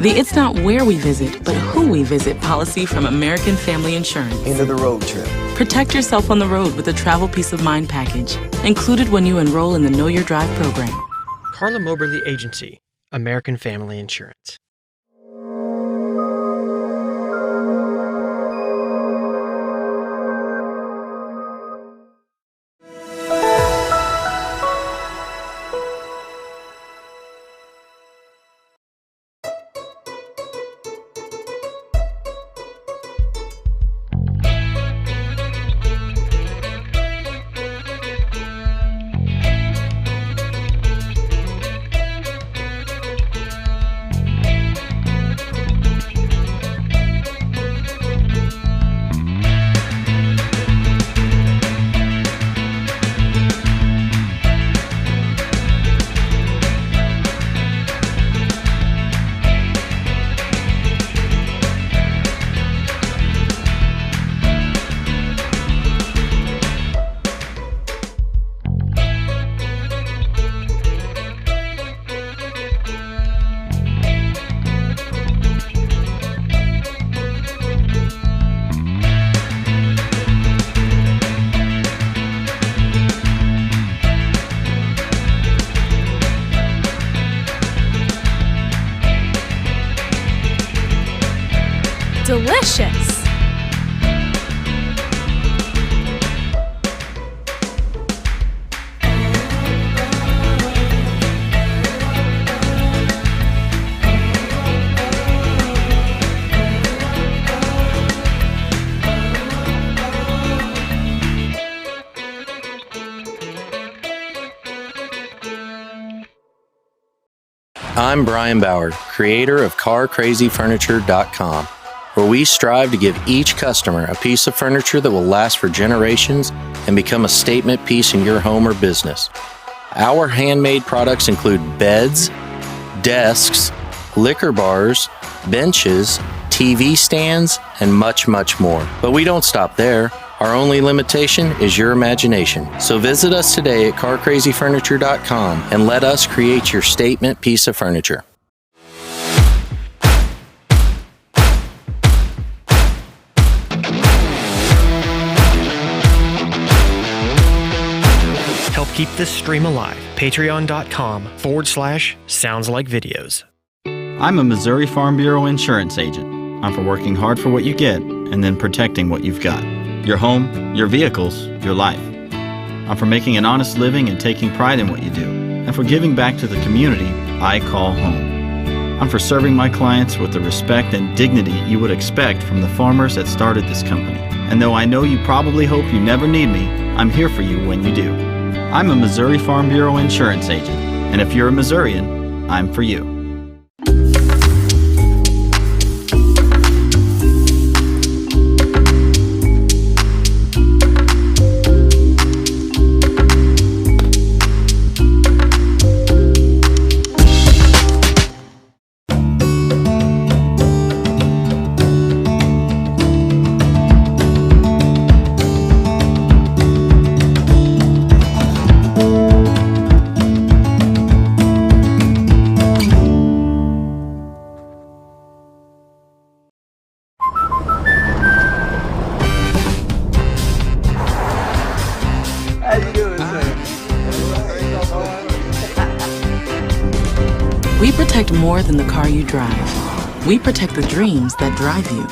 The It's Not Where We Visit, but Who We Visit policy from American Family Insurance. End of the road trip. Protect yourself on the road with a travel peace of mind package, included when you enroll in the Know Your Drive program. Carla Moberly Agency, American Family Insurance. Delicious. I'm Brian Bauer, creator of CarCrazyFurniture.com, where we strive to give each customer a piece of furniture that will last for generations and become a statement piece in your home or business. Our handmade products include beds, desks, liquor bars, benches, TV stands, and much, much more. But we don't stop there. Our only limitation is your imagination. So visit us today at CarCrazyFurniture.com and let us create your statement piece of furniture. Help keep this stream alive. Patreon.com/Sounds Like Videos. I'm a Missouri Farm Bureau insurance agent. I'm for working hard for what you get and then protecting what you've got. Your home, your vehicles, your life. I'm for making an honest living and taking pride in what you do, and for giving back to the community I call home. I'm for serving my clients with the respect and dignity you would expect from the farmers that started this company. And though I know you probably hope you never need me, I'm here for you when you do. I'm a Missouri Farm Bureau insurance agent, and if you're a Missourian, I'm for you. We protect more than the car you drive. We protect the dreams that drive you.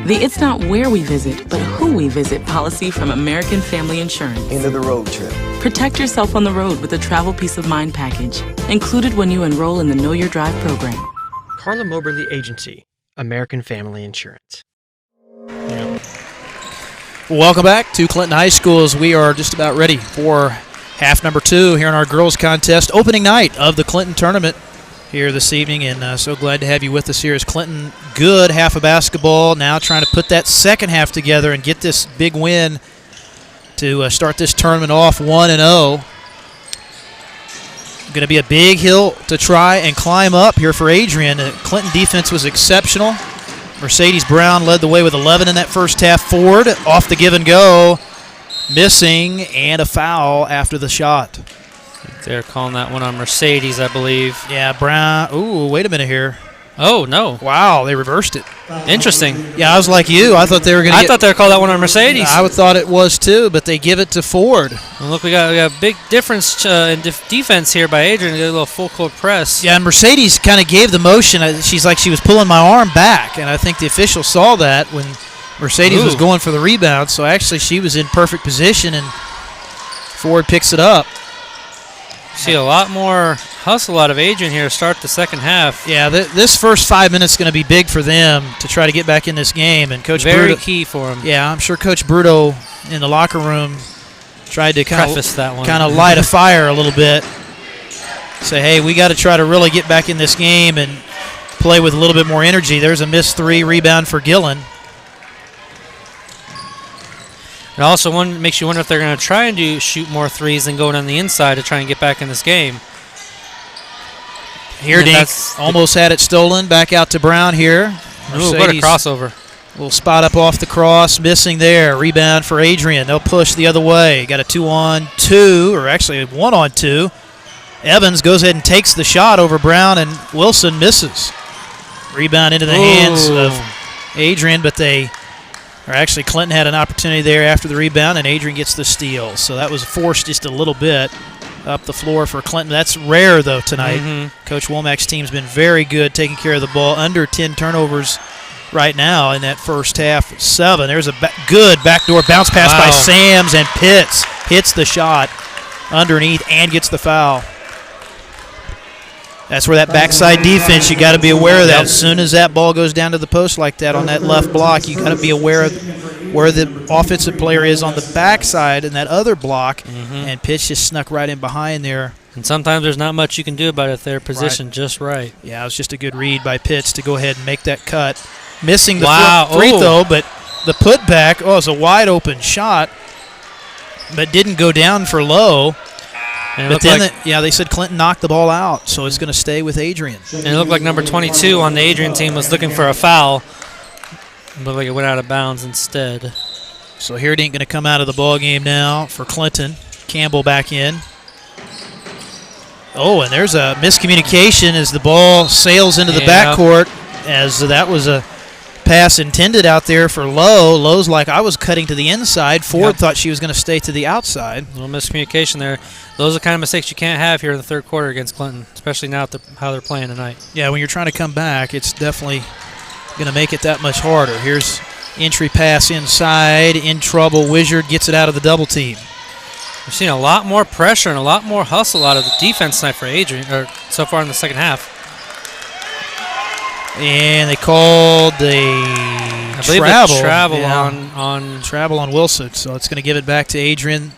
The It's Not Where We Visit, but Who We Visit policy from American Family Insurance. End of the road trip. Protect yourself on the road with a travel peace of mind package, included when you enroll in the Know Your Drive program. Carla Moberly Agency, American Family Insurance. Welcome back to Clinton High School as we are just about ready for half number 2 here in our girls contest, opening night of the Clinton tournament here this evening, and so glad to have you with us here as Clinton, good half of basketball, now trying to put that second half together and get this big win to start this tournament off 1-0. Going to be a big hill to try and climb up here for Adrian. Clinton defense was exceptional. Mercedes Brown led the way with 11 in that first half. Ford off the give and go, missing, and a foul after the shot. They're calling that one on Mercedes, I believe. Yeah, Brown. Ooh, wait a minute here. Oh, no. Wow, they reversed it. Interesting. Yeah, I was like you. I thought they were going to I thought they were called that one on Mercedes. I thought it was too, but they give it to Ford. Well, look, we got a big difference in defense here by Adrian. Get a little full court press. Yeah, and Mercedes kind of gave the motion. She's like she was pulling my arm back, and I think the official saw that when Mercedes was going for the rebound. So actually she was in perfect position, and Ford picks it up. See a lot more hustle out of Adrian here to start the second half. Yeah, this first 5 minutes is going to be big for them to try to get back in this game. And Coach very Bruto, key for him. Yeah, I'm sure Coach Bruto in the locker room tried to kind of light a fire a little bit. Say, hey, we got to try to really get back in this game and play with a little bit more energy. There's a missed 3 rebound for Gillen. It also makes you wonder if they're going to try and shoot more threes than going on the inside to try and get back in this game. Here, Dink almost had it stolen. Back out to Brown here. Ooh, what a crossover. Little spot up off the cross. Missing there. Rebound for Adrian. They'll push the other way. Got a 2-on-2, or actually a 1-on-2. Evans goes ahead and takes the shot over Brown, and Wilson misses. Rebound into the hands of Adrian, but actually Clinton had an opportunity there after the rebound, and Adrian gets the steal. So that was forced just a little bit up the floor for Clinton. That's rare, though, tonight. Coach Womack's team's been very good taking care of the ball. Under 10 turnovers right now in that first half. 7. There's a good backdoor bounce pass by Sams, and Pitts hits the shot underneath and gets the foul. That's where that backside defense, you got to be aware of that. As soon as that ball goes down to the post like that on that left block, you got to be aware of where the offensive player is on the backside in that other block, and Pitts just snuck right in behind there. And sometimes there's not much you can do about it if they're positioned just right. Yeah, it was just a good read by Pitts to go ahead and make that cut. Missing the free throw, but the putback, it was a wide open shot, but didn't go down for Low. But then, they said Clinton knocked the ball out, so it's going to stay with Adrian. And it looked like number 22 on the Adrian team was looking for a foul. It looked like it went out of bounds instead. So here it ain't going to come out of the ball game now for Clinton. Campbell back in. Oh, and there's a miscommunication as the ball sails into the backcourt, as that was a pass intended out there for Lowe. Lowe's like, I was cutting to the inside. Ford thought she was going to stay to the outside. A little miscommunication there. Those are the kind of mistakes you can't have here in the third quarter against Clinton, especially now how they're playing tonight. Yeah, when you're trying to come back, it's definitely going to make it that much harder. Here's entry pass inside, in trouble. Wizard gets it out of the double team. We've seen a lot more pressure and a lot more hustle out of the defense tonight for Adrian, or so far in the second half. And they called a travel on Wilson, so it's going to give it back to Adrian.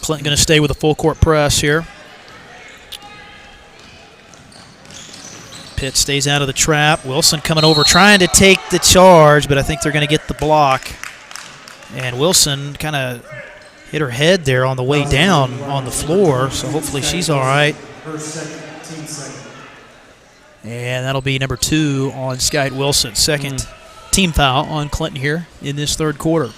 Clinton going to stay with a full court press here. Pitt stays out of the trap. Wilson coming over, trying to take the charge, but I think they're going to get the block. And Wilson kind of hit her head there on the way down on the floor, so hopefully she's all right. And that'll be number 2 on Skyte Wilson. Second team foul on Clinton here in this third quarter.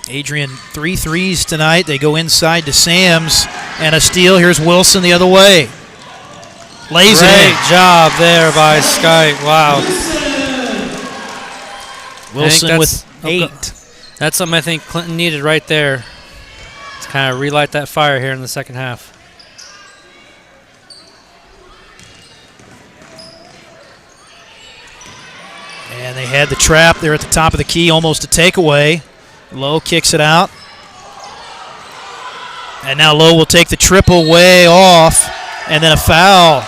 Adrian, 3 threes tonight. They go inside to Sams, and a steal. Here's Wilson the other way. Lays it in. Great job there by Skyte. Wow. Wilson with 8. That's something I think Clinton needed right there to kind of relight that fire here in the second half. And they had the trap there at the top of the key, almost a takeaway. Lowe kicks it out. And now Lowe will take the triple way off, and then a foul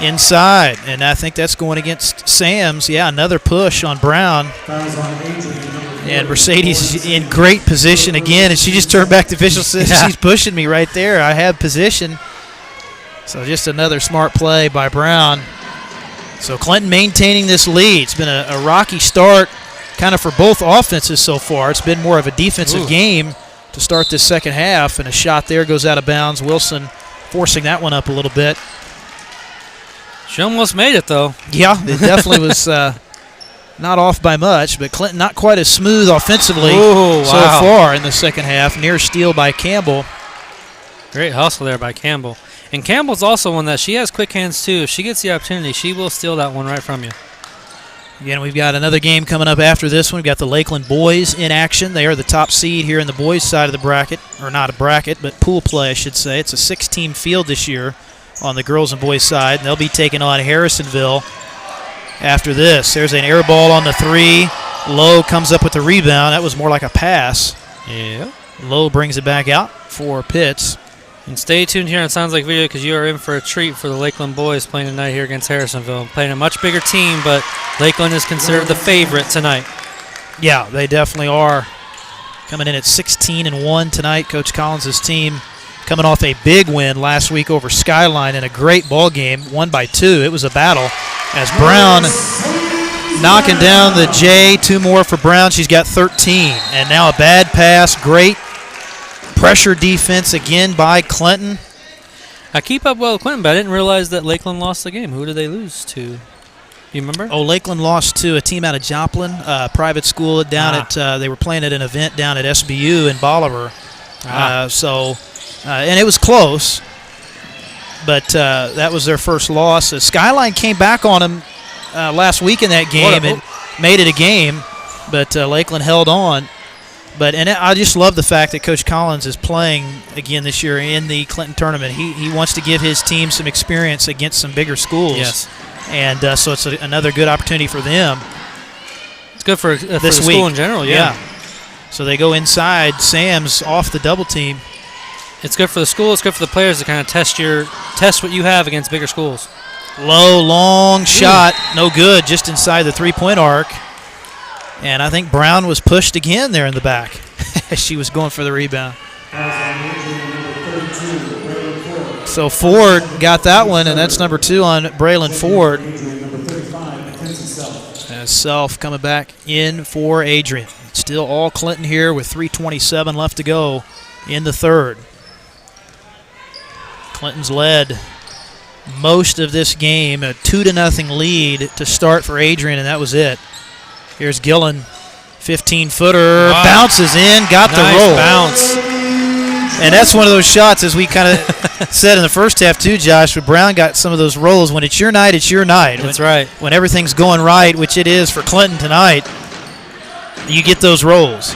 inside. And I think that's going against Sams. Yeah, another push on Brown. And Mercedes is in great position again, and she just turned back to the official, says she's pushing me right there. I have position. So just another smart play by Brown. So Clinton maintaining this lead. It's been a rocky start kind of for both offenses so far. It's been more of a defensive game to start this second half, and a shot there goes out of bounds. Wilson forcing that one up a little bit. She almost made it, though. Yeah, it definitely was not off by much, but Clinton not quite as smooth offensively so far in the second half. Near steal by Campbell. Great hustle there by Campbell. And Campbell's also one that she has quick hands too. If she gets the opportunity, she will steal that one right from you. Again, we've got another game coming up after this one. We've got the Lakeland boys in action. They are the top seed here in the boys' side of the bracket. Or not a bracket, but pool play, I should say. It's a 6-team field this year on the girls and boys' side. And they'll be taking on Harrisonville after this. There's an air ball on the 3. Lowe comes up with the rebound. That was more like a pass. Yeah. Lowe brings it back out for Pitts. And stay tuned here on Sounds Like Video because you are in for a treat for the Lakeland boys playing tonight here against Harrisonville. Playing a much bigger team, but Lakeland is considered the favorite tonight. Yeah, they definitely are. Coming in at 16-1 tonight. Coach Collins' team coming off a big win last week over Skyline in a great ball game, won by 2. It was a battle as Brown knocking down the J. 2 more for Brown. She's got 13. And now a bad pass. Great pressure defense again by Clinton. I keep up well with Clinton, but I didn't realize that Lakeland lost the game. Who did they lose to? Do you remember? Oh, Lakeland lost to a team out of Joplin, private school down at, they were playing at an event down at SBU in Bolivar. And it was close, but that was their first loss. Skyline came back on them last week in that game and made it a game, but Lakeland held on. And I just love the fact that Coach Collins is playing again this year in the Clinton tournament. He wants to give his team some experience against some bigger schools. Yes. And so it's another good opportunity for them. It's good for this the school in general, yeah. So they go inside. Sam's off the double team. It's good for the school. It's good for the players to kind of test what you have against bigger schools. Low, long shot. No good, just inside the three-point arc. And I think Brown was pushed again there in the back as she was going for the rebound. So Ford got that one, and that's number 2 on Braylon Ford. As Self coming back in for Adrian. Still all Clinton here with 3:27 left to go in the third. Clinton's led most of this game, a 2-0 lead to start for Adrian, and that was it. Here's Gillen, 15-footer, bounces in, got the roll. Bounce. And that's one of those shots, as we kind of said in the first half too, Josh, but Brown got some of those rolls. When it's your night, it's your night. That's right. When everything's going right, which it is for Clinton tonight, you get those rolls.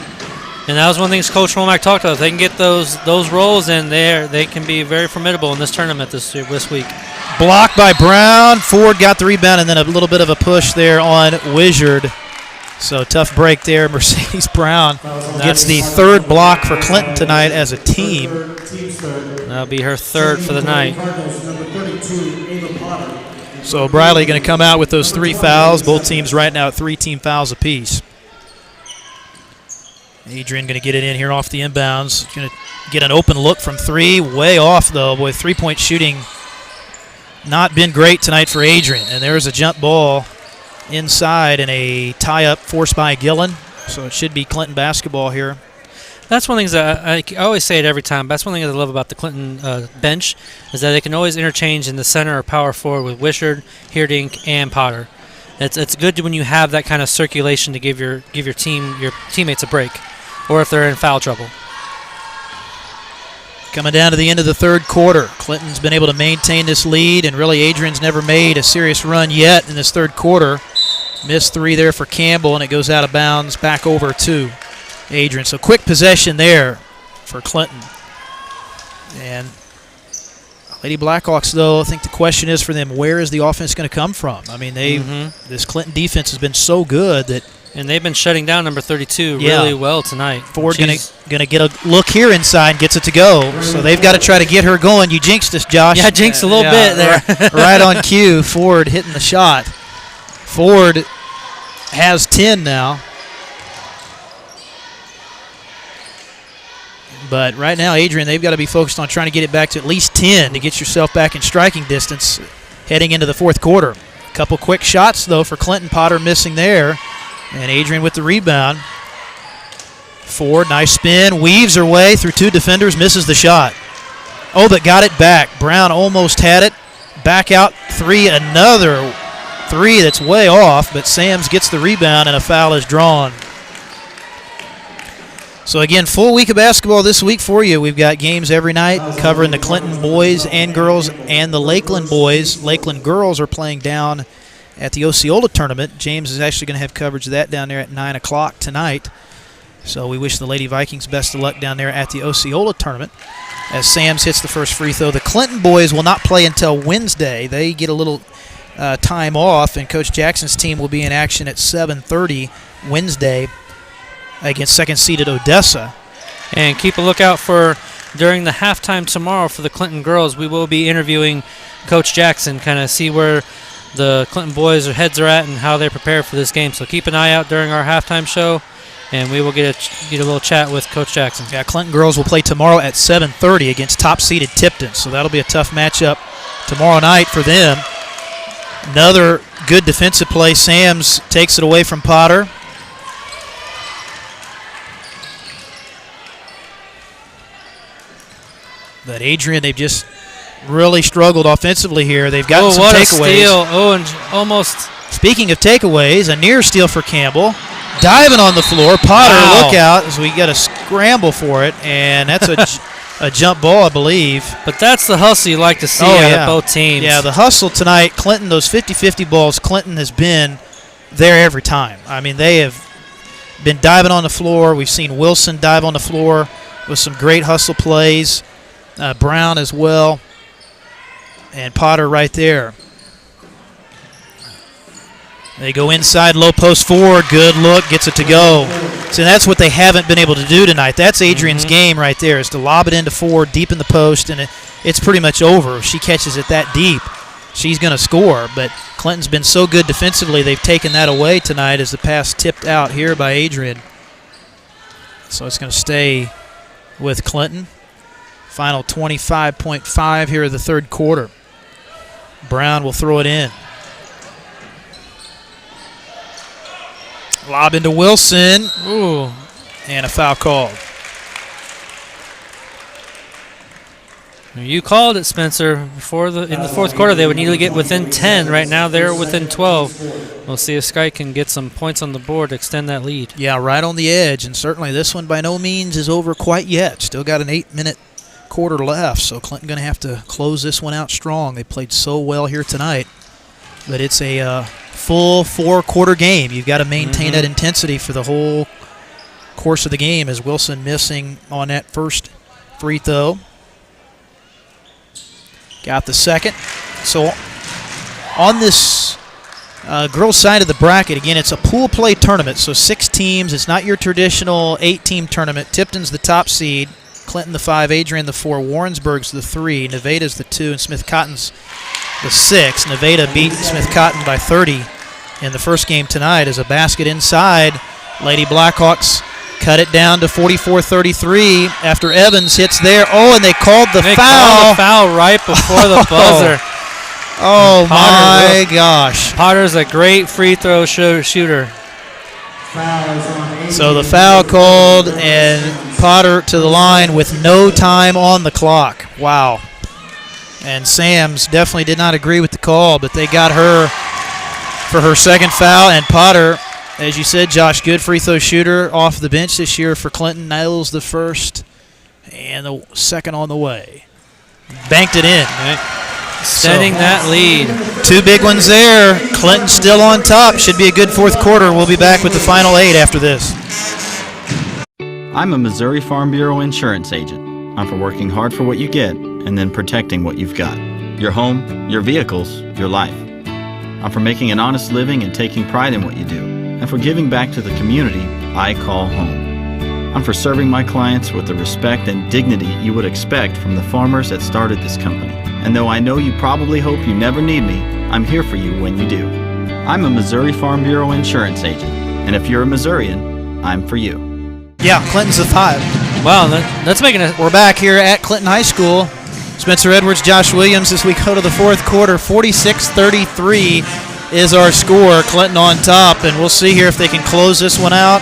And that was one thing Coach Womack talked about. If they can get those rolls in there, they can be very formidable in this tournament this week. Blocked by Brown. Ford got the rebound, and then a little bit of a push there on Wizard. So tough break there. Mercedes Brown gets the third block for Clinton tonight as a team. That'll be her third for the night. So Briley going to come out with those 3 fouls. Both teams right now at 3 team fouls apiece. Adrian going to get it in here off the inbounds. Going to get an open look from 3. Way off, though. Boy, three-point shooting not been great tonight for Adrian. And there's a jump ball inside and a tie-up forced by Gillen. So it should be Clinton basketball here. That's one of the things that I always say it every time. That's one thing that I love about the Clinton bench is that they can always interchange in the center or power forward with Wishard, Heerdink, and Potter. It's good when you have that kind of circulation to give your teammates a break, or if they're in foul trouble. Coming down to the end of the third quarter, Clinton's been able to maintain this lead, and really Adrian's never made a serious run yet in this third quarter. Missed 3 there for Campbell, and it goes out of bounds back over to Adrian. So quick possession there for Clinton. And Lady Blackhawks, though, I think the question is for them, where is the offense going to come from? I mean, this Clinton defense has been so good that. And they've been shutting down number 32 really well tonight. Ford going to get a look here inside and gets it to go. So they've got to try to get her going. You jinxed us, Josh. Yeah, jinxed a little bit there. Right on cue, Ford hitting the shot. Ford has 10 now. But right now, Adrian, they've got to be focused on trying to get it back to at least 10 to get yourself back in striking distance heading into the fourth quarter. A couple quick shots, though, for Clinton. Potter missing there. And Adrian with the rebound. Ford, nice spin, weaves her way through 2 defenders, misses the shot. Oh, but got it back. Brown almost had it. Back out 3, another 3 that's way off, but Sams gets the rebound and a foul is drawn. So again, full week of basketball this week for you. We've got games every night covering the Clinton boys and girls and the Lakeland boys. Lakeland girls are playing down at the Osceola tournament. James is actually going to have coverage of that down there at 9 o'clock tonight. So we wish the Lady Vikings best of luck down there at the Osceola tournament. As Sams hits the first free throw, the Clinton boys will not play until Wednesday. They get a little time off, and Coach Jackson's team will be in action at 7:30 Wednesday against second-seeded Odessa. And keep a lookout for, during the halftime tomorrow for the Clinton girls, we will be interviewing Coach Jackson, kind of see where the Clinton boys' heads are at and how they're prepared for this game. So keep an eye out during our halftime show, and we will get a little chat with Coach Jackson. Yeah, Clinton girls will play tomorrow at 7:30 against top-seeded Tipton, so that'll be a tough matchup tomorrow night for them. Another good defensive play. Sams takes it away from Potter. But Adrian, they've just really struggled offensively here. They've gotten some what takeaways. A steal. Oh, and almost. Speaking of takeaways, a near steal for Campbell. Diving on the floor. Potter, look out as we got a scramble for it, and that's a jump ball, I believe. But that's the hustle you like to see out of both teams. Yeah, the hustle tonight. Clinton, those 50-50 balls, Clinton has been there every time. I mean, they have been diving on the floor. We've seen Wilson dive on the floor with some great hustle plays. Brown as well. And Potter right there. They go inside, low post forward, good look, gets it to go. So that's what they haven't been able to do tonight. That's Adrian's game right there, is to lob it into forward, deep in the post, and it's pretty much over. If she catches it that deep, she's going to score. But Clinton's been so good defensively, they've taken that away tonight as the pass tipped out here by Adrian. So it's going to stay with Clinton. Final 25.5 here in the third quarter. Brown will throw it in. Lob into Wilson. Ooh. And a foul called. You called it, Spencer. In the fourth quarter, they would need to get within 10. Right now, they're within 12. We'll see if Sky can get some points on the board to extend that lead. Yeah, right on the edge. And certainly this one by no means is over quite yet. Still got an 8-minute quarter left, so Clinton going to have to close this one out strong. They played so well here tonight. But it's a full four-quarter game. You've got to maintain that intensity for the whole course of the game, as Wilson missing on that first free throw. Got the second. So on this girls' side of the bracket, again, it's a pool play tournament, so 6 teams. It's not your traditional 8-team tournament. Tipton's the top seed, Clinton the 5, Adrian the 4, Warrensburg's the 3, Nevada's the 2, and Smith Cotton's the 6. Nevada beat Smith Cotton by 30 in the first game tonight as a basket inside. Lady Blackhawks cut it down to 44-33 after Evans hits there. Oh, and they called the foul. Called the foul right before the buzzer. Oh, my gosh. Potter's a great free throw shooter. So the foul called, and Potter to the line with no time on the clock. Wow. And Sams definitely did not agree with the call, but they got her for her second foul. And Potter, as you said, Josh, good free throw shooter off the bench this year for Clinton. Nails the first and the second on the way. Banked it in. Extending that lead. 2 big ones there. Clinton still on top. Should be a good fourth quarter. We'll be back with the final 8 after this. I'm a Missouri Farm Bureau insurance agent. I'm for working hard for what you get and then protecting what you've got. Your home, your vehicles, your life. I'm for making an honest living and taking pride in what you do, and for giving back to the community I call home. I'm for serving my clients with the respect and dignity you would expect from the farmers that started this company. And though I know you probably hope you never need me, I'm here for you when you do. I'm a Missouri Farm Bureau insurance agent, and if you're a Missourian, I'm for you. Yeah, Clinton's the 5. Wow, that's making it. We're back here at Clinton High School. Spencer Edwards, Josh Williams, as we go to the fourth quarter. 46-33 is our score. Clinton on top, and we'll see here if they can close this one out.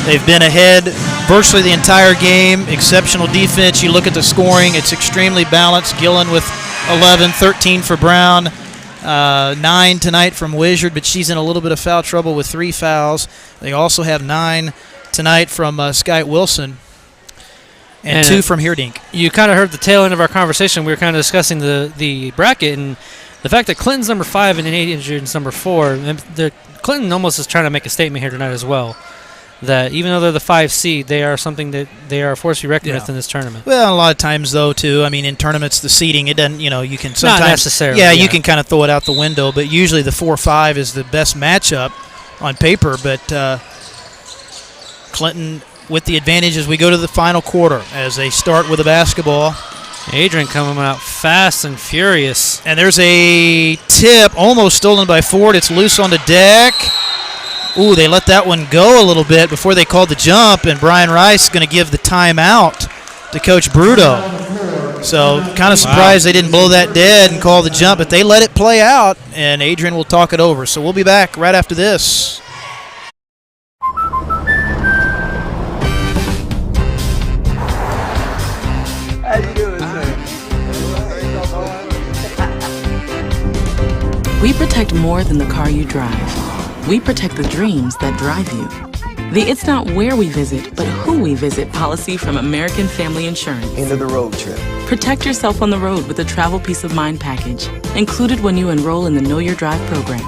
They've been ahead virtually the entire game. Exceptional defense. You look at the scoring, it's extremely balanced. Gillen with 11, 13 for Brown, 9 tonight from Wizard, but she's in a little bit of foul trouble with 3 fouls. They also have 9 tonight from Sky Wilson, and 2 from Heerdink. You kind of heard the tail end of our conversation. We were kind of discussing the bracket and the fact that Clinton's number 5 and Adrian's number 4. And Clinton almost is trying to make a statement here tonight as well, that even though they're the 5 seed, they are something that they are a force to be reckoned with in this tournament. Well, a lot of times, though, too, I mean, in tournaments, the seeding, it doesn't, you can sometimes. Not necessarily. Yeah, you can kind of throw it out the window, but usually the 4-5 is the best matchup on paper. But Clinton with the advantage as we go to the final quarter as they start with a basketball. Adrian coming out fast and furious. And there's a tip almost stolen by Ford. It's loose on the deck. Ooh, they let that one go a little bit before they called the jump, and Brian Rice is going to give the timeout to Coach Bruto. So kind of surprised they didn't blow that dead and call the jump, but they let it play out, and Adrian will talk it over. So we'll be back right after this. How you doing, sir? We protect more than the car you drive. We protect the dreams that drive you. The It's Not Where We Visit, but Who We Visit policy from American Family Insurance. End of the road trip. Protect yourself on the road with a travel peace of mind package, included when you enroll in the Know Your Drive program.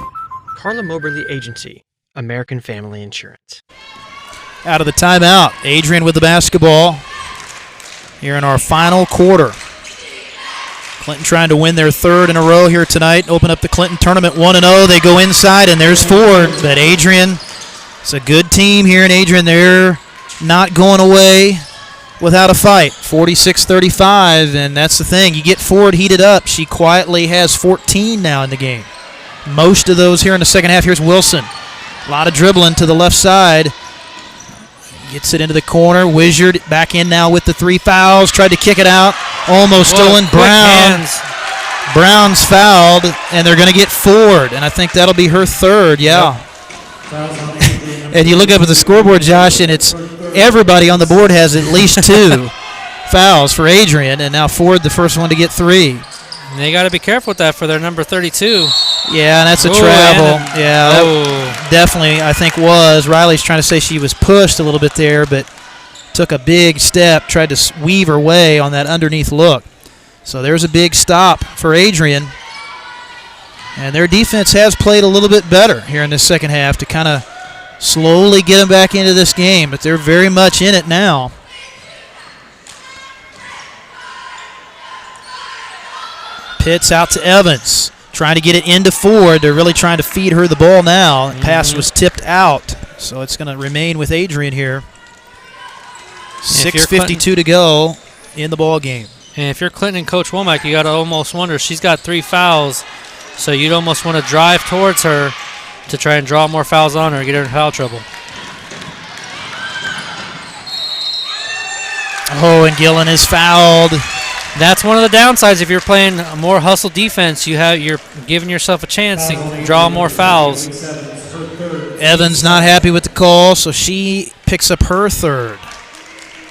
Carla Moberly Agency, American Family Insurance. Out of the timeout, Adrian with the basketball here in our final quarter. Clinton trying to win their 3rd in a row here tonight. Open up the Clinton tournament 1-0. They go inside, and there's Ford. But Adrian, it's a good team here in Adrian. They're not going away without a fight. 46-35, and that's the thing. You get Ford heated up. She quietly has 14 now in the game. Most of those here in the second half. Here's Wilson. A lot of dribbling to the left side. Gets it into the corner. Wizard back in now with the 3 fouls. Tried to kick it out. Almost stolen. Brown's fouled, and they're going to get Ford, and I think that'll be her 3rd. Yeah. Yep. And you look up at the scoreboard, Josh, and it's everybody on the board has at least 2 fouls for Adrian, and now Ford the first one to get 3. And they got to be careful with that for their number 32. Yeah, and that's a travel. That definitely, I think, was. Riley's trying to say she was pushed a little bit there, but took a big step, tried to weave her way on that underneath look. So there's a big stop for Adrian. And their defense has played a little bit better here in this second half to kind of slowly get them back into this game, but they're very much in it now. Pitts out to Evans, trying to get it into Ford. They're really trying to feed her the ball now. Pass was tipped out, so it's going to remain with Adrian here. 6:52 to go in the ball game. And if you're Clinton and Coach Womack, you got to almost wonder. She's got 3 fouls, so you'd almost want to drive towards her to try and draw more fouls on her and get her in foul trouble. Oh, and Gillen is fouled. That's one of the downsides if you're playing a more hustle defense. You're giving yourself a chance to draw more fouls. Evans not happy with the call, so she picks up her 3rd.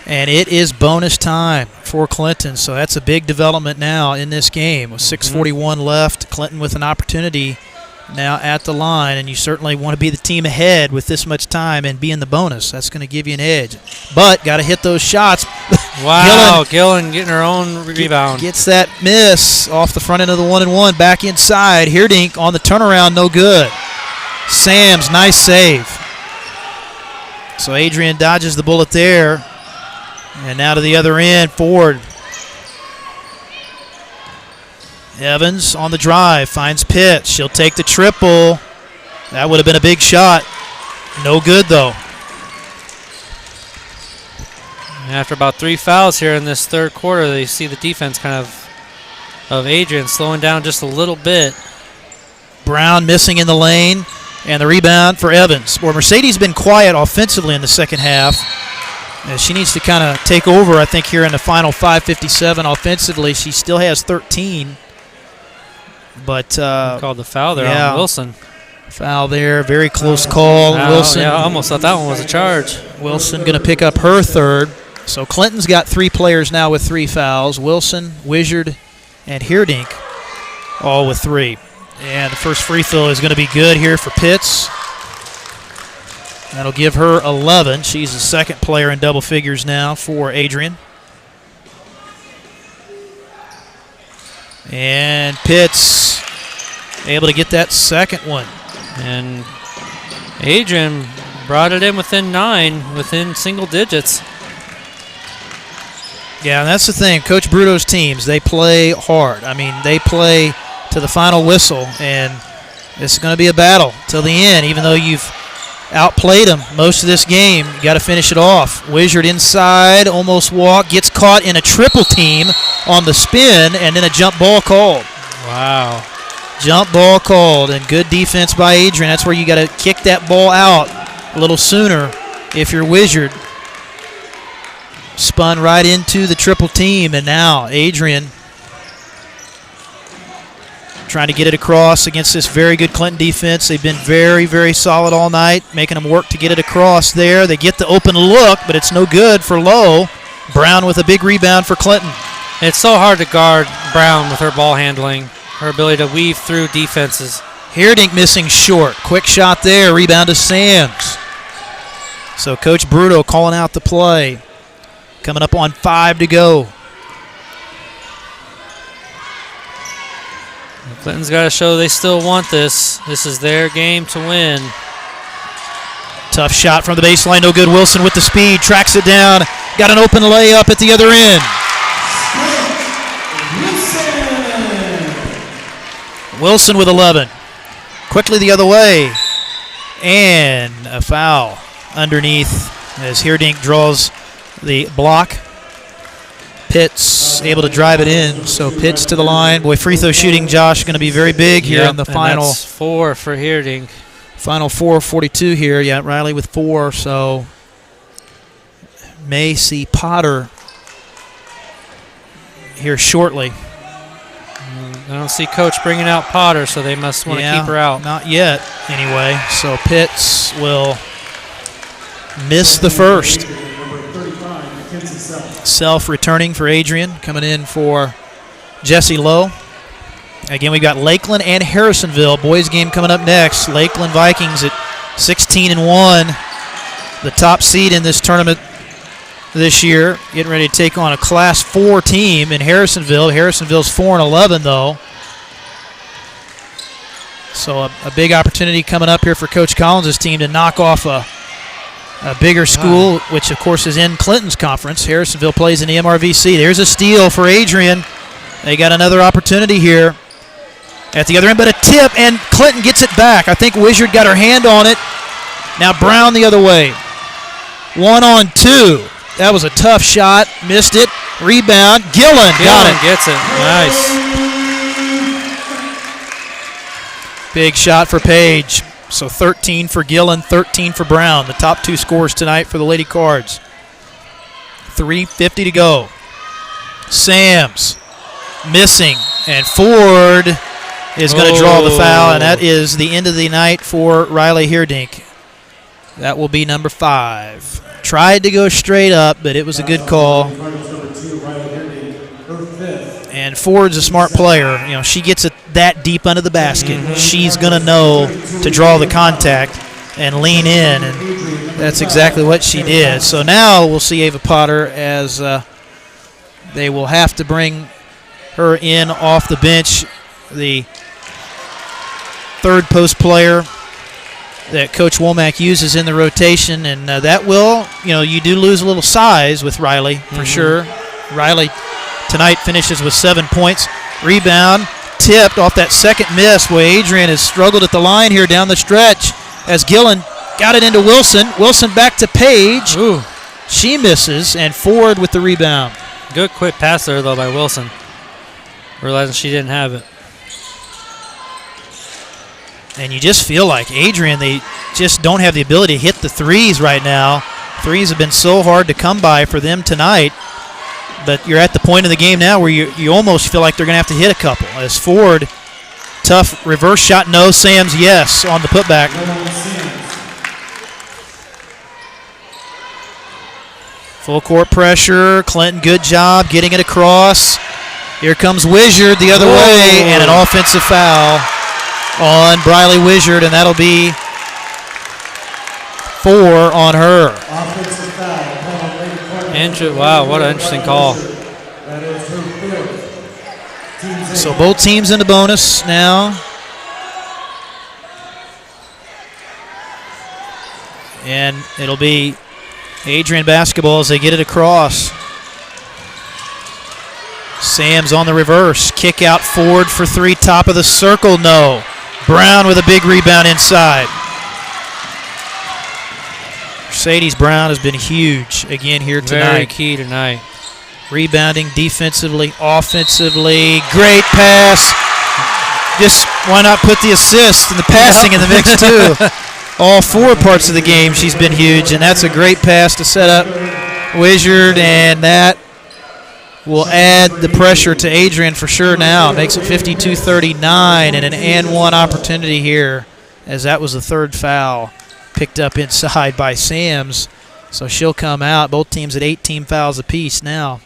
And it is bonus time for Clinton, so that's a big development now in this game. With 6:41 left, Clinton with an opportunity now at the line, and you certainly want to be the team ahead with this much time and be in the bonus. That's going to give you an edge. But got to hit those shots. Wow, Gillen getting her own rebound. Gets that miss off the front end of the 1-and-1. Back inside. Heerdink on the turnaround, no good. Sams, nice save. So Adrian dodges the bullet there. And now to the other end, Ford. Evans on the drive, finds Pitts. She'll take the triple. That would have been a big shot. No good, though. And after about 3 fouls here in this 3rd quarter, they see the defense kind of Adrian slowing down just a little bit. Brown missing in the lane, and the rebound for Evans. Well, Mercedes been quiet offensively in the second half. She needs to kind of take over, I think, here in the final 5:57 offensively. She still has 13. But called the foul there on Wilson. Foul there, very close call. Wilson. Yeah, I almost thought that one was a charge. Wilson going to pick up her 3rd. So Clinton's got 3 players now with 3 fouls. Wilson, Wizard, and Heerdink all with 3. And the first free throw is going to be good here for Pitts. That'll give her 11. She's the second player in double figures now for Adrian. And Pitts able to get that second one. And Adrian brought it in within 9, within single digits. Yeah, and that's the thing. Coach Bruto's teams, they play hard. I mean, they play to the final whistle, and it's going to be a battle till the end. Even though you've outplayed them most of this game, you got to finish it off. Wizard inside, almost walk, gets caught in a triple team on the spin, and then a jump ball called. Wow. Jump ball called, and good defense by Adrian. That's where you got to kick that ball out a little sooner if you're Wizard. Spun right into the triple team, and now Adrian trying to get it across against this very good Clinton defense. They've been very, very solid all night, making them work to get it across there. They get the open look, but it's no good for Lowe. Brown with a big rebound for Clinton. It's so hard to guard Brown with her ball handling, her ability to weave through defenses. Heerdink missing short. Quick shot there. Rebound to Sams. So Coach Bruto calling out the play. Coming up on 5 to go. Clinton's got to show they still want this. This is their game to win. Tough shot from the baseline. No good. Wilson with the speed. Tracks it down. Got an open layup at the other end. Wilson with 11. Quickly the other way. And a foul underneath as Heerdink draws the block. Pitts able to drive it in, so Pitts to the line. Boy, free throw shooting, Josh, going to be very big here in the final. That's 4 for Heerdink. Final 4:42 here. Yeah, Riley with 4, so may see Potter here shortly. I don't see Coach bringing out Potter, so they must want to keep her out. Not yet, anyway. So Pitts will miss the first. Self returning for Adrian, coming in for Jesse Lowe. Again, we've got Lakeland and Harrisonville. Boys game coming up next. Lakeland Vikings at 16-1, the top seed in this tournament this year, getting ready to take on a Class 4 team in Harrisonville. Harrisonville's 4-11 though. So a big opportunity coming up here for Coach Collins' team to knock off a bigger school, which of course is in Clinton's conference. Harrisonville plays in the MRVC. There's a steal for Adrian. They got another opportunity here at the other end, but a tip, and Clinton gets it back. I think Wizard got her hand on it. Now Brown the other way. 1-on-2. That was a tough shot. Missed it. Rebound. Gillen got it. Gets it. Nice. Big shot for Page. So 13 for Gillen, 13 for Brown. The top 2 scorers tonight for the Lady Cards. 3:50 to go. Sams missing, and Ford is going to draw the foul, and that is the end of the night for Riley Heerdink. That will be number 5. Tried to go straight up, but it was a good call. And Ford's a smart player. You know, she gets it that deep under the basket. She's going to know to draw the contact and lean in, and that's exactly what she did. So now we'll see Ava Potter as they will have to bring her in off the bench, the third post player that Coach Womack uses in the rotation, and that will, you do lose a little size with Riley for sure. Riley tonight finishes with 7 points. Rebound, tipped off that second miss. Boy, Adrian has struggled at the line here down the stretch as Gillen got it into Wilson. Wilson back to Page. Ooh. She misses, and Ford with the rebound. Good quick pass there, though, by Wilson. Realizing she didn't have it. And you just feel like Adrian, they just don't have the ability to hit the threes right now. Threes have been so hard to come by for them tonight. But you're at the point of the game now where you almost feel like they're going to have to hit a couple. As Ford, tough reverse shot, no. Sams, yes, on the putback. Full court pressure. Clinton, good job getting it across. Here comes Wizard the other way, and an offensive foul on Briley Wizard, and that'll be 4 on her. Offensive foul, called Lady Cardinals. Wow, what an interesting call. That is her fifth. Team's So both teams in the bonus now. And it'll be Adrian basketball as they get it across. Sam's on the reverse. Kick out forward for 3. Top of the circle, no. Brown with a big rebound inside. Mercedes Brown has been huge again here tonight. Very key tonight. Rebounding defensively, offensively. Great pass. Just why not put the assist and the passing in the mix too? All 4 parts of the game she's been huge, and that's a great pass to set up Wizard, and that will add the pressure to Adrian for sure now. Makes it 52-39 and an and one opportunity here, as that was the 3rd foul picked up inside by Sams. So she'll come out. Both teams at 18 fouls apiece now.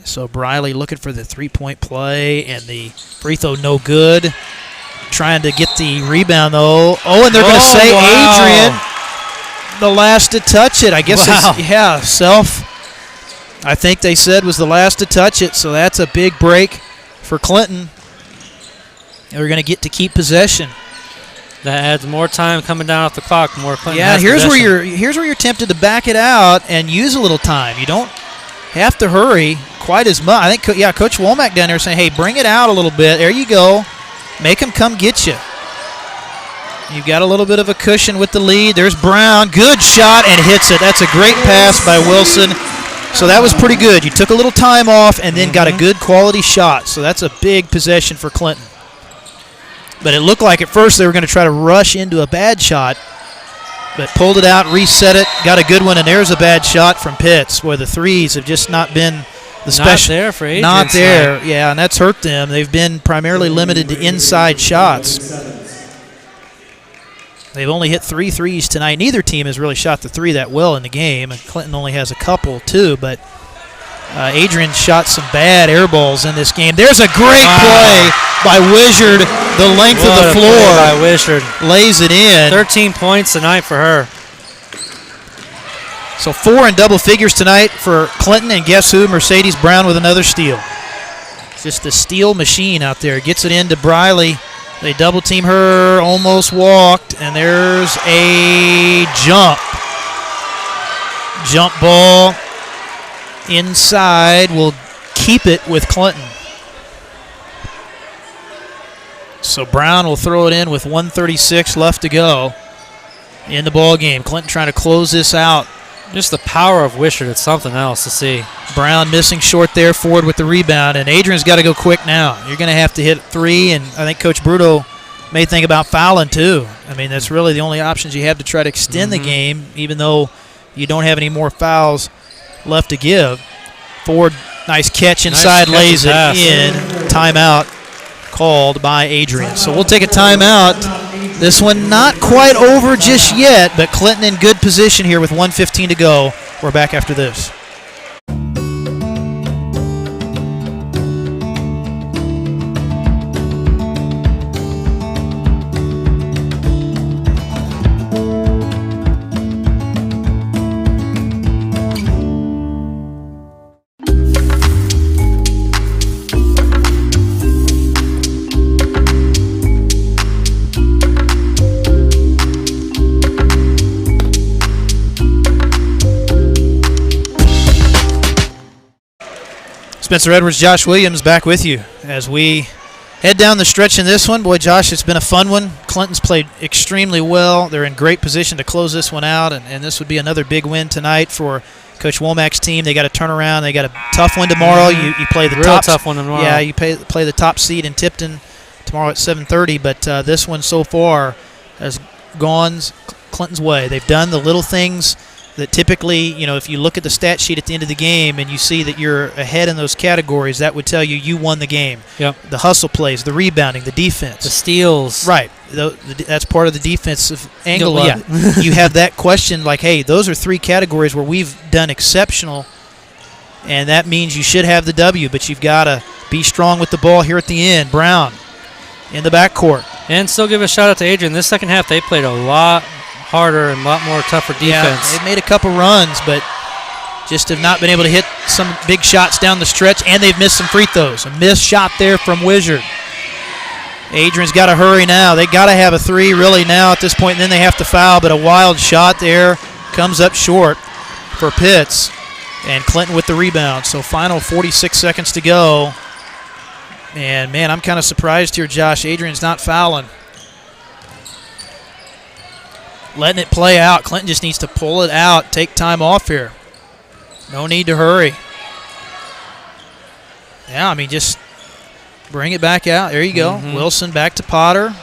So Briley looking for the 3-point play, and the free throw no good. Trying to get the rebound, though. Oh, and they're going to say Adrian, the last to touch it. I guess Self, I think they said, was the last to touch it. So that's a big break for Clinton. They're going to get to keep possession. That adds more time coming down off the clock. More Clinton. Yeah, here's where you're tempted to back it out and use a little time. You don't have to hurry quite as much. I think, Coach Womack down there saying, hey, bring it out a little bit. There you go. Make them come get you. You've got a little bit of a cushion with the lead. There's Brown. Good shot and hits it. That's a great pass by Wilson. So that was pretty good. You took a little time off and then got a good quality shot. So that's a big possession for Clinton. But it looked like at first they were going to try to rush into a bad shot, but pulled it out, reset it, got a good one, and there's a bad shot from Pitts, where the threes have just not been the special. Not there for Adrian. Not there, yeah, and that's hurt them. They've been primarily limited to inside shots. They've only hit 3 threes tonight. Neither team has really shot the 3 that well in the game, and Clinton only has a couple too, but Adrian shot some bad air balls in this game. There's a great play by Wizard. The length of the floor by Wizard. Lays it in. 13 points tonight for her. So 4 in double figures tonight for Clinton, and guess who? Mercedes Brown with another steal. Just a steal machine out there. Gets it into Briley. They double team her, almost walked, and there's a jump. Jump ball inside will keep it with Clinton. So Brown will throw it in with 1:36 left to go in the ball game. Clinton trying to close this out. Just the power of Wishart, it's something else to see. Brown missing short there, forward with the rebound, and Adrian's got to go quick now. You're going to have to hit 3, and I think Coach Bruto may think about fouling too. I mean, that's really the only options you have to try to extend the game, even though you don't have any more fouls left to give. Ford, nice catch inside, lays it in. Timeout called by Adrian. So we'll take a timeout. This one not quite over just yet, but Clinton in good position here with 1:15 to go. We're back after this. Spencer Edwards, Josh Williams back with you as we head down the stretch in this one. Boy, Josh, it's been a fun one. Clinton's played extremely well. They're in great position to close this one out, and this would be another big win tonight for Coach Womack's team. They got to turn around. They got a tough one tomorrow. You play the tough one tomorrow. Yeah, you play the top seed in Tipton tomorrow at 7:30, but this one so far has gone Clinton's way. They've done the little things that typically, you know, if you look at the stat sheet at the end of the game and you see that you're ahead in those categories, that would tell you won the game. Yep. The hustle plays, the rebounding, the defense. The steals. Right. That's part of the defensive angle of it. You have that question like, hey, those are 3 categories where we've done exceptional, and that means you should have the W, but you've got to be strong with the ball here at the end. Brown in the backcourt. And still give a shout out to Adrian. This second half, they played a lot harder and a lot more tougher defense. Yeah, they've made a couple runs, but just have not been able to hit some big shots down the stretch, and they've missed some free throws. A missed shot there from Wizard. Adrian's got to hurry now. They got to have a 3 really now at this point, and then they have to foul, but a wild shot there comes up short for Pitts, and Clinton with the rebound. So final 46 seconds to go. And, man, I'm kind of surprised here, Josh. Adrian's not fouling. Letting it play out. Clinton just needs to pull it out, take time off here. No need to hurry. Yeah, I mean, just bring it back out. There you go. Wilson back to Potter.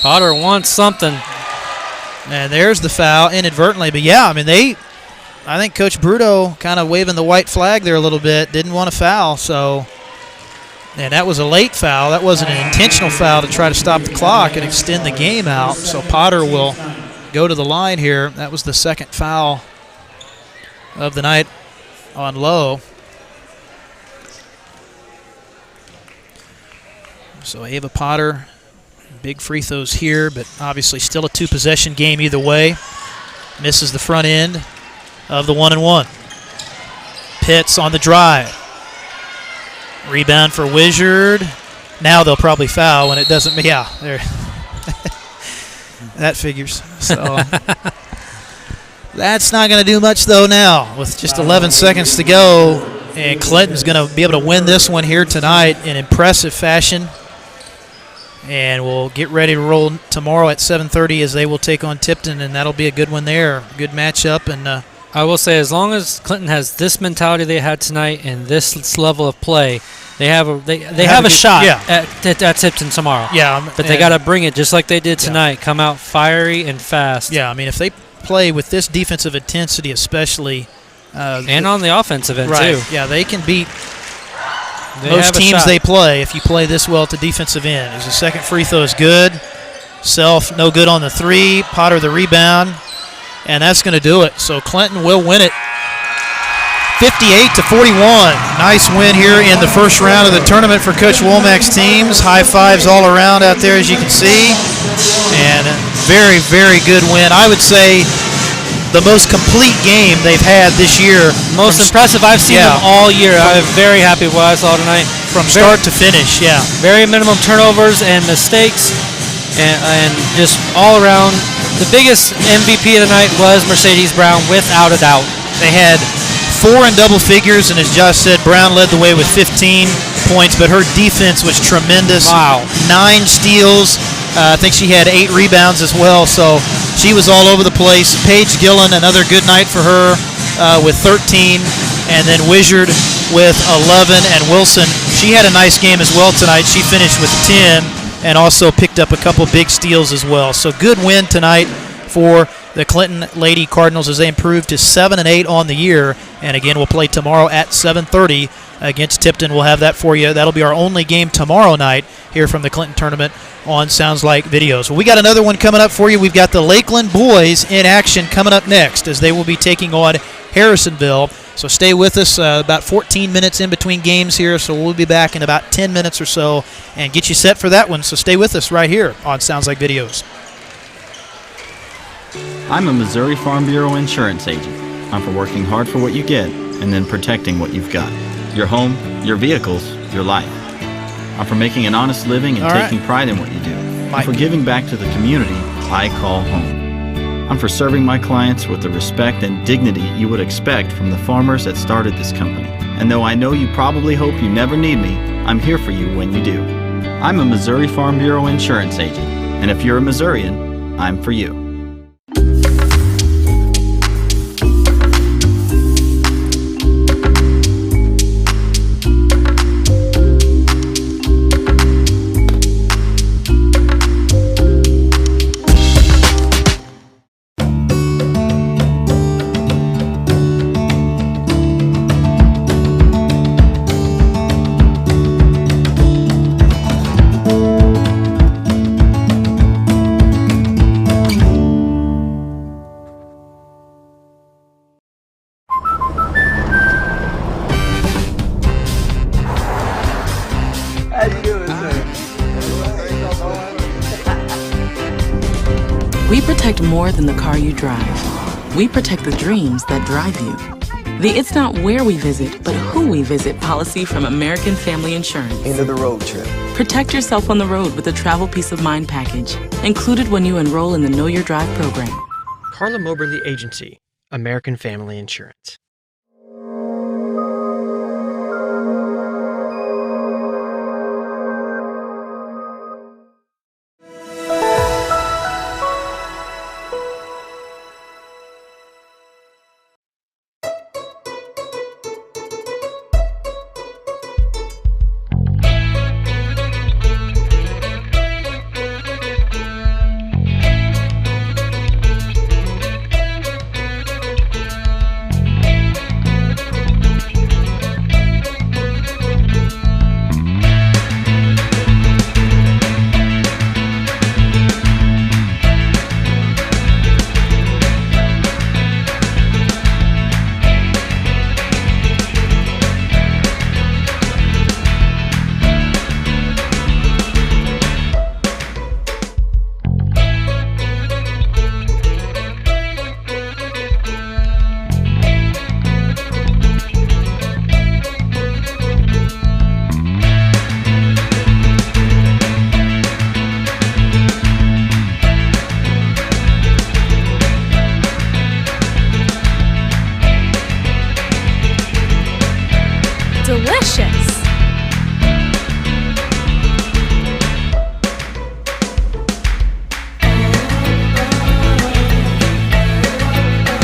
Potter wants something. And there's the foul inadvertently. But, yeah, I mean, I think Coach Bruto kind of waving the white flag there a little bit. Didn't want to foul, so. And that was a late foul. That wasn't an intentional foul to try to stop the clock and extend the game out. So Potter will go to the line here. That was the second foul of the night on Lowe. So Ava Potter, big free throws here, but obviously still a 2-possession game either way. Misses the front end of the 1-and-1. Pitts on the drive. Rebound for Wizard. Now they'll probably foul when it doesn't. Yeah, there. That figures. So that's not going to do much though now with just 11 seconds to go. And Clinton's going to be able to win this one here tonight in impressive fashion. And we'll get ready to roll tomorrow at 7:30 as they will take on Tipton, and that'll be a good one there. Good matchup. And I will say, as long as Clinton has this mentality they had tonight and this level of play, they have a shot at Tipton tomorrow. Yeah, but they got to bring it just like they did tonight. Come out fiery and fast. Yeah, I mean, if they play with this defensive intensity, especially, and on the offensive end too. Yeah, they can beat most teams they play if you play this well at the defensive end. As the second free throw is good. Self no good on the 3. Potter the rebound. And that's going to do it. So Clinton will win it 58-41. Nice win here in the first round of the tournament for Coach Womack's teams. High fives all around out there, as you can see. And a very, very good win. I would say the most complete game they've had this year. Most impressive I've seen them all year. I'm very happy with what I saw tonight. From start to finish, yeah. Very minimum turnovers and mistakes. And just all around. The biggest MVP of the night was Mercedes Brown, without a doubt. They had 4 in double figures, and as Josh said, Brown led the way with 15 points, but her defense was tremendous. Wow. 9 steals. I think she had 8 rebounds as well, so she was all over the place. Paige Gillen, another good night for her with 13, and then Wizard with 11, and Wilson, she had a nice game as well tonight. She finished with 10. And also picked up a couple big steals as well. So good win tonight for the Clinton Lady Cardinals as they improved to 7-8 on the year. And again, we'll play tomorrow at 7:30 against Tipton. We'll have that for you. That'll be our only game tomorrow night here from the Clinton tournament on Sounds Like Videos. Well, we got another one coming up for you. We've got the Lakeland boys in action coming up next as they will be taking on Harrisonville. So stay with us, about 14 minutes in between games here, so we'll be back in about 10 minutes or so and get you set for that one. So stay with us right here on Sounds Like Videos. I'm a Missouri Farm Bureau insurance agent. I'm for working hard for what you get and then protecting what you've got. Your home, your vehicles, your life. I'm for making an honest living and taking pride in what you do. I'm for giving back to the community I call home. I'm for serving my clients with the respect and dignity you would expect from the farmers that started this company. And though I know you probably hope you never need me, I'm here for you when you do. I'm a Missouri Farm Bureau insurance agent, and if you're a Missourian, I'm for you. We protect more than the car you drive. We protect the dreams that drive you. The "It's not where we visit, but who we visit" policy from American Family Insurance. End of the road trip. Protect yourself on the road with the Travel Peace of Mind package, included when you enroll in the Know Your Drive program. Carla Moberly Agency, American Family Insurance.